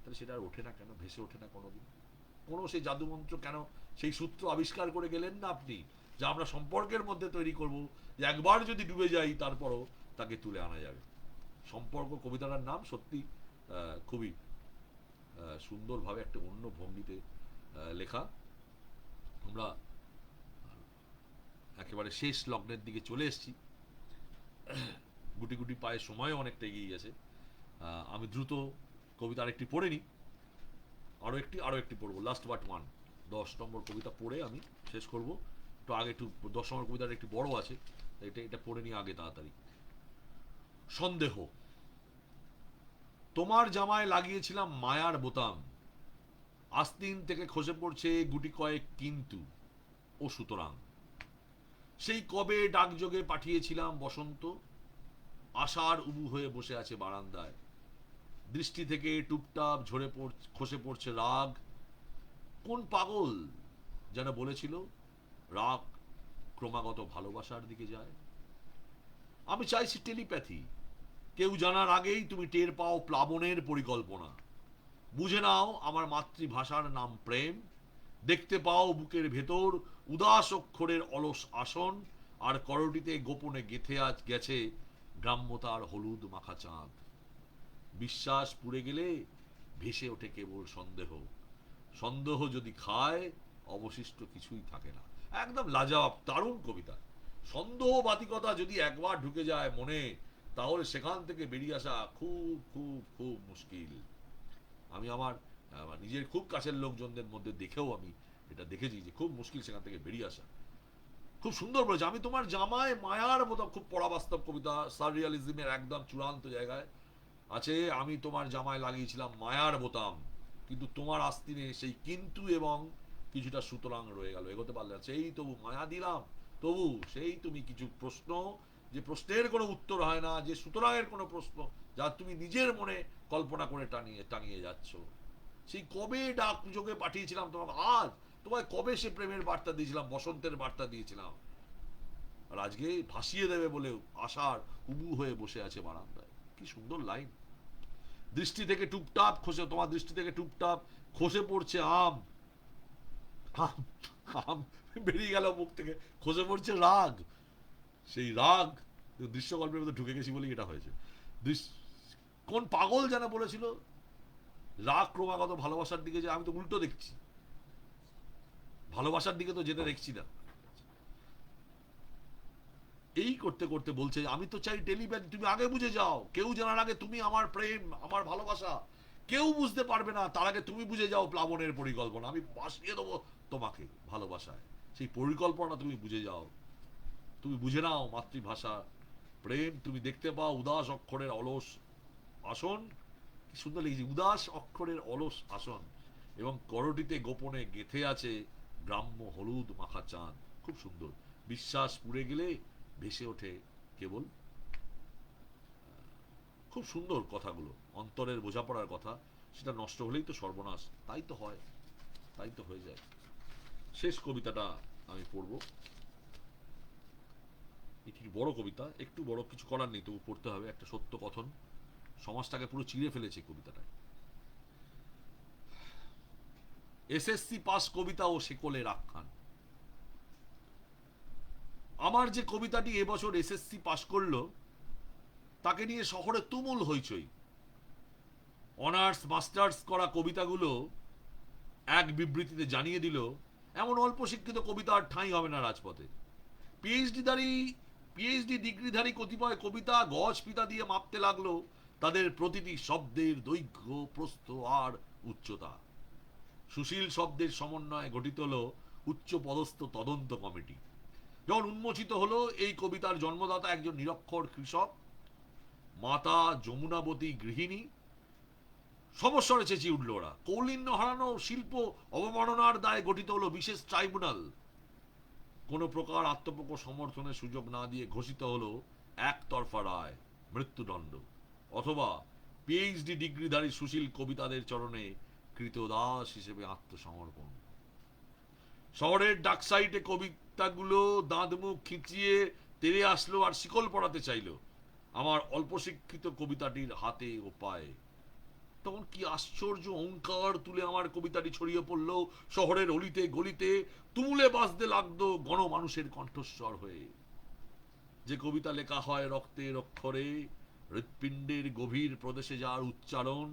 তাহলে সেটা আর ওঠে না কেন, ভেসে ওঠে না কোনোদিন? কোনো সেই জাদুমন্ত্র কেন, সেই সূত্র আবিষ্কার করে গেলেন না আপনি, যা আমরা সম্পর্কের মধ্যে তৈরি করব, যে একবার যদি ডুবে যাই তারপরও তাকে তুলে আনা যাবে। সম্পর্ক কবিতাটার নাম সত্যি খুবই সুন্দরভাবে একটা অন্য ভঙ্গিতে লেখা। আমরা একেবারে শেষ লগ্নের দিকে চলে এসেছি, গুটি গুটি পায়ে সময় অনেকটা এগিয়ে গেছে। আমি দ্রুত কবিতা আরেকটি পড়ে নিই, আরও একটি পড়বো, লাস্ট বাট ওয়ান, 10 নম্বর কবিতা পড়ে আমি শেষ করব। একটু আগে একটু 10 নম্বর কবিতাটা একটু বড় আছে, এটা পড়ে নিই আগে তাড়াতাড়ি। সন্দেহ। তোমার জামায় লাগিয়েছিলাম মায়ার বোতাম, আস্তিন থেকে খসে পড়ছে গুটি কয়েক কিন্তু ও সুতরাং। সেই কবে ডাকযোগে পাঠিয়েছিলাম বসন্ত, আশার উবু হয়ে বসে আছে বারান্দায়। দৃষ্টি থেকে টুপটাপ খসে পড়ছে রাগ। কোন পাগল যেন বলেছিল রাগ ক্রমাগত ভালোবাসার দিকে যায়। আমি চাইছি টেলিপ্যাথি, কেউ জানার আগেই তুমি টের পাও প্লাবনের পরিকল্পনা। বুঝে নাও আমার মাতৃভাষার নাম প্রেম। দেখতে পাও বুকের ভেতর উদাস অক্ষরের অলস আসন, আর করটিতে গোপনে গেথে আজ গেছে গ্রাম্যতার হলুদ মাখা চাঁদ। বিশ্বাস পুড়ে গেলে ভেসে ওঠে কেবল সন্দেহ। সন্দেহ যদি খায় অবশিষ্ট কিছুই থাকে না। একদম লাজবাব, দারুণ কবিতা। সন্দেহবাতিকতা যদি একবার ঢুকে যায় মনে, তাহলে সেখান থেকে বেরিয়ে আসা খুব খুব খুব মুশকিল। আমি আমার নিজের খুব কাছের লোকজনদের মধ্যে দেখেও আমি এটা দেখেছি যে খুব মুশকিল সেখান থেকে বেরিয়ে আসা। খুব সুন্দর বলেছে, আমি তোমার জামায় মায়ার মতো, খুব পড়াবাস্তব কবিতা, সাররিয়ালিজমের একদম চূড়ান্ত জায়গায় আছে। আমি তোমার জামায় লাগিয়েছিলাম মায়ার বোতাম, কিন্তু তোমার আস্তিনে সেই কিন্তু এবং কিছুটা সুতরাং রয়ে গেল। এগোতে পারলে না, সেই তবু মায়া দিলাম, তবু সেই তুমি কিছু প্রশ্ন, যে প্রশ্নের কোনো উত্তর হয় না, যে সুতরাং এর কোনো প্রশ্ন, যা তুমি নিজের মনে কল্পনা করে টানিয়ে টানিয়ে যাচ্ছ। সেই কবে ডাক যোগে পাঠিয়েছিলাম তোমাকে, আজ তোমায় কবে সে প্রেমের বার্তা দিয়েছিলাম, বসন্তের বার্তা দিয়েছিলাম, আর আজকে ভাসিয়ে দেবে বলে আশার উবু হয়ে বসে আছে বারান্দায়। কি সুন্দর লাইন। দৃষ্টি থেকে টুপটাপ খসে, তোমার দৃষ্টি থেকে টুপটাপ খসে পড়ছে আম, আম, আম বেরিয়ে গেল মুখ থেকে, খসে পড়ছে রাগ। সেই রাগ দৃশ্যকল্পের মধ্যে ঢুকে গেছি বলেই এটা হয়েছে। কোন পাগল যেন বলেছিল রাগ ক্রমাগত ভালোবাসার দিকে, যে আমি তো উল্টো দেখছি, ভালোবাসার দিকে তো যেতে দেখছি না। করতে করতে বলছে, আমি তো চাই টেলিপ্যাথ, তুমি আগে বুঝে যাও, কেউ জানার আগে তুমি আমার প্রেম, আমার ভালোবাসা কেউ বুঝতে পারবে না, তার আগে তুমি বুঝে যাও প্লাবনের পরিকল্পনা, আমি বাসিয়ে দেবো তোমাকে ভালোবাসায়, সেই পরিকল্পনা তুমি বুঝে যাও, তুমি বুঝে নাও মাতৃভাষা প্রেম, তুমি দেখতে পাও উদাস অক্ষরের অলস আসন, কি সুন্দর লিখেছি, উদাস অক্ষরের অলস আসন, এবং করটিতে গোপনে গেথে আছে গ্রাম্য হলুদ মাখা চাঁদ। খুব সুন্দর। বিশ্বাস পুড়ে গেলে ভেসে ওঠে কেবল, খুব সুন্দর কথাগুলো, অন্তরের বোঝাপড়ার কথা, সেটা নষ্ট হলেই তো সর্বনাশ, তাই তো হয়, তাই তো হয়ে যায়। শেষ কবিতাটা আমি পড়ব, এটি বড় কবিতা, একটু বড়, কিছু করার নেই, তবু পড়তে হবে, একটা সত্য কথন, সমাজটাকে পুরো চিড়ে ফেলেছে কবিতাটা। এসএসসি পাস কবিতা ও শেকলের আখ্যান। আমার যে কবিতাটি এবছর এসএসসি পাস করলো, তাকে নিয়ে শহরে তুমুল হইচই। অনার্স মাস্টার্স করা কবিতাগুলো এক বিবৃতিতে জানিয়ে দিল, এমন অল্প শিক্ষিত কবিতার ঠাঁই হবে না রাজপথে। পিএইচডি ডিগ্রিধারী কতিপয় কবিতা গজ পিতা দিয়ে মাপতে লাগলো তাদের প্রতিটি শব্দের দৈর্ঘ্য, প্রস্থ আর উচ্চতা। সুশীল শব্দের সমন্বয়ে গঠিত হলো উচ্চ পদস্থ তদন্ত কমিটি। যখন উন্মোচিত হলো এই কবিতার জন্মদাতা একজন নিরক্ষর কৃষক, মাতা যমুনাবতী গৃহিণী, সমস্বরে চেঁচিয়ে উঠল ওরা। কৌলিন্য হারানো শিল্প অবমাননার দায়ে গঠিত হলো বিশেষ ট্রাইব্যুনাল। কোন প্রকার আত্মপক্ষ সমর্থনের সুযোগ না দিয়ে ঘোষিত হলো একতরফা রায়, মৃত্যুদণ্ড। অথবা পিএইচডি ডিগ্রিধারী সুশীল কবিতাদের চরণে কৃতদাস হিসেবে আত্মসমর্পণ। শহরের ডাকসাইটে কবিতাগুলো দাঁত মুখ খিচিয়ে তেরে আসলো আর শিকল পড়াতে চাইলো আমার অল্প শিক্ষিত কবিতাটির হাতে ও পায়ে। তখন কি আশ্চর্য ওঙ্কার তুলে আমার কবিতাটি ছড়িয়ে পড়লো শহরের অলিতে গলিতে, তুমুলে বাজতে লাগতো গণমানুষের কণ্ঠস্বর হয়ে। যে কবিতা লেখা হয় রক্তের অক্ষরে, হৃৎপিণ্ডের গভীর প্রদেশে যার উচ্চারণ,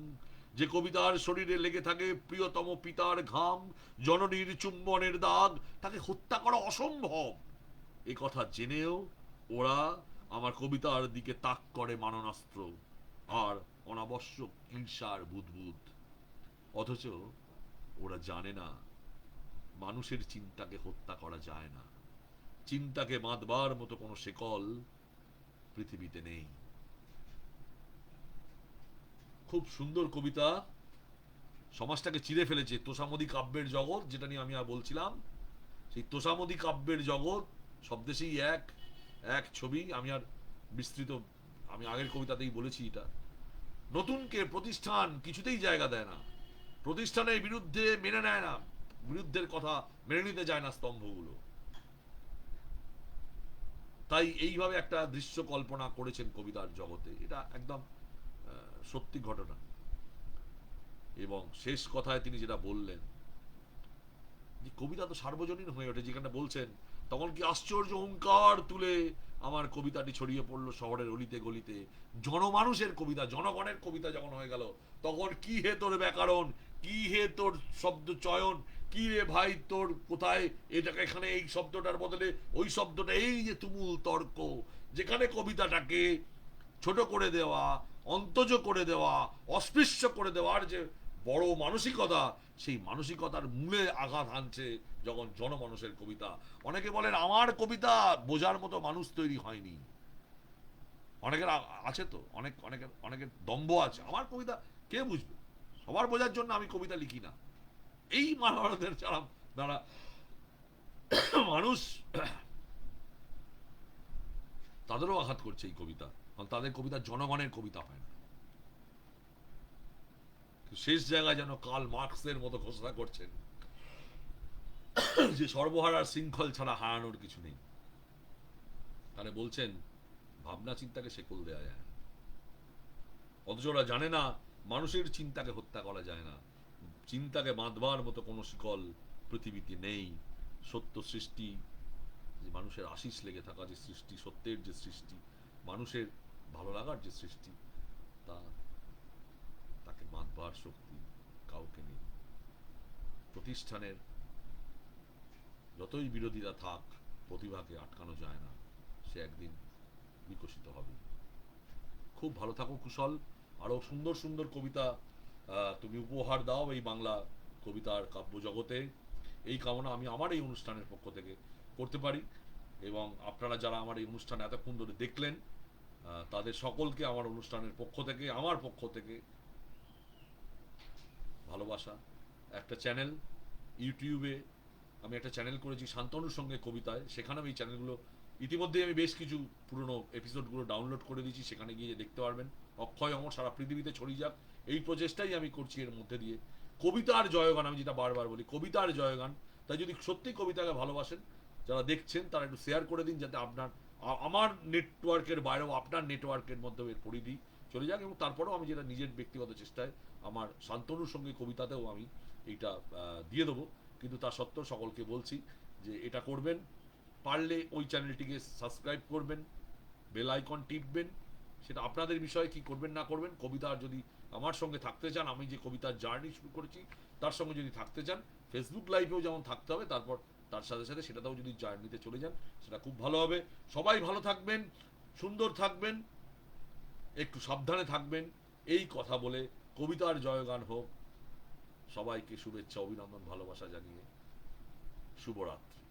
যে কবিতার শরীরে লেগে থাকে প্রিয়তম পিতার ঘাম, জননীর চুম্বনের দাগ, তাকে হত্যা করা অসম্ভব। এ কথা জেনেও ওরা আমার কবিতার দিকে তাক করে মাননাস্ত্র আর অনাবশ্যক ঈর্ষার বুদবুদ। অথচ ওরা জানে না মানুষের চিন্তাকে হত্যা করা যায় না, চিন্তাকে বাঁধবার মতো কোনো শেকল পৃথিবীতে নেই। খুব সুন্দর কবিতা, সমাজটাকে চিরে ফেলেছে। তোষামোদী কাব্যের জগৎ, যেটা নিয়ে আমি আর বলছিলাম, সেই তোষামোদী কাব্যের জগৎ, সব দেশেই এক এক ছবি। আমি আর বিস্তৃত, আমি আগের কবিতাতেই বলেছি এটা। নতুনকে প্রতিষ্ঠান কিছুতেই জায়গা দেয় না, প্রতিষ্ঠানের বিরুদ্ধে মেনে নেয় না, বিরুদ্ধের কথা মেনে নিতে যায় না স্তম্ভগুলো। তাই এইভাবে একটা দৃশ্য কল্পনা করেছেন কবিতার জগতে, এটা একদম সত্যি ঘটনা। এবং শেষ কথায় তিনি যেটা বললেন, যে কবিতা তো সার্বজনীন হয়ে ওঠে, যেখানে বলছেন তখন কি আশ্চর্য ওঙ্কার তুলে আমার কবিতাটি ছড়িয়ে পড়লো শহরের অলিতে গলিতে, জনমানুষের কবিতা, জনগণের কবিতা যখন হয়ে গেল, তখন কি হে তোর ব্যাকরণ, কি হে তোর শব্দ চয়ন, কি রে ভাই তোর কোথায় এটাকে এখানে এই শব্দটার বদলে ওই শব্দটা, এই যে তুমুল তর্ক, যেখানে কবিতাটাকে ছোট করে দেওয়া, অন্তজ করে দেওয়া, অস্পৃশ্য করে দেওয়ার যে বড় মানসিকতা, সেই মানসিকতার মূলে আঘাত হানছে যখন জনমানুষের কবিতা। অনেকে বলেন আমার কবিতা বোঝার মতো মানুষ তৈরি হয়নি, অনেকের আছে তো, অনেকের দম্ভ আছে, আমার কবিতা কে বুঝবে, সবার বোঝার জন্য আমি কবিতা লিখি না। এই মানবতার যারা যারা মানুষ, তাদেরও আঘাত করছে এই কবিতা, কারণ তাদের কবিতা জনগণের কবিতা হয় না। শেষ জায়গায় যেন কার্ল মার্কসের মতো ঘোষণা করছেন যে সর্বহারার শৃঙ্খল ছাড়া হারানোর কিছু নেই। তাহলে বলছেন ভাবনা চিন্তাকে শেকল দেওয়া যায় না, অথচ ওরা জানে না মানুষের চিন্তাকে হত্যা করা যায় না, চিন্তাকে বাঁধবার মতো কোনো শিকল পৃথিবীতে নেই। সত্য সৃষ্টি, যে মানুষের আশিস লেগে থাকা যে সৃষ্টি, সত্যের যে সৃষ্টি, মানুষের ভালো লাগার যে সৃষ্টি, তা তাকে বাঁধবার শক্তি কাউকে নেই। প্রতিষ্ঠানের যতই বিরোধিতা থাক, প্রতিভাকে আটকানো যায় না, সে একদিন বিকশিত হবে। খুব ভালো থাকো কুশল, আরও সুন্দর সুন্দর কবিতা তুমি উপহার দাও এই বাংলা কবিতার কাব্য জগতে, এই কামনা আমি আমার এই অনুষ্ঠানের পক্ষ থেকে করতে পারি। এবং আপনারা যারা আমার এই অনুষ্ঠান এতক্ষণ ধরে দেখলেন, তাদের সকলকে আমার অনুষ্ঠানের পক্ষ থেকে, আমার পক্ষ থেকে ভালোবাসা। একটা চ্যানেল ইউটিউবে আমি একটা চ্যানেল করেছি শান্তনুর সঙ্গে কবিতায়, সেখানে আমি এই চ্যানেলগুলো ইতিমধ্যেই আমি বেশ কিছু পুরনো এপিসোডগুলো ডাউনলোড করে দিয়েছি, সেখানে গিয়ে দেখতে পারবেন। অক্ষয় অমর সারা পৃথিবীতে ছড়িয়ে যাক, এই প্রচেষ্টাই আমি করছি এর মধ্যে দিয়ে। কবিতার জয়গান, আমি যেটা বারবার বলি, কবিতার জয়গান। তাই যদি সত্যি কবিতাকে ভালোবাসেন, যারা দেখছেন তারা একটু শেয়ার করে দিন, যাতে আপনার আমার নেটওয়ার্কের বাইরেও আপনার নেটওয়ার্কের মধ্যেও এর পরিধি চলে যাক। এবং তারপরেও আমি যেটা নিজের ব্যক্তিগত চেষ্টায় আমার শান্তনুর সঙ্গে কবিতাতেও আমি এইটা দিয়ে দেবো। কিন্তু তা সত্ত্বেও সকলকে বলছি যে এটা করবেন, পারলে ওই চ্যানেলটিকে সাবস্ক্রাইব করবেন, বেল আইকন টিপবেন। সেটা আপনাদের বিষয়ে, কি করবেন না করবেন। কবিতার যদি আমার সঙ্গে থাকতে চান, আমি যে কবিতার জার্নি শুরু করেছি তার সঙ্গে যদি থাকতে চান, ফেসবুক লাইভেও যেমন থাকতে হবে, তারপর তার সাথে সাথে সেটাতেও যদি জার্নিতে চলে যান, সেটা খুব ভালো হবে। সবাই ভালো থাকবেন, সুন্দর থাকবেন, একটু সাবধানে থাকবেন, এই কথা বলে কবিতার জয়গান হোক। সবাইকে শুভেচ্ছা, অভিনন্দন, ভালোবাসা জানিয়ে শুভরাত্রি।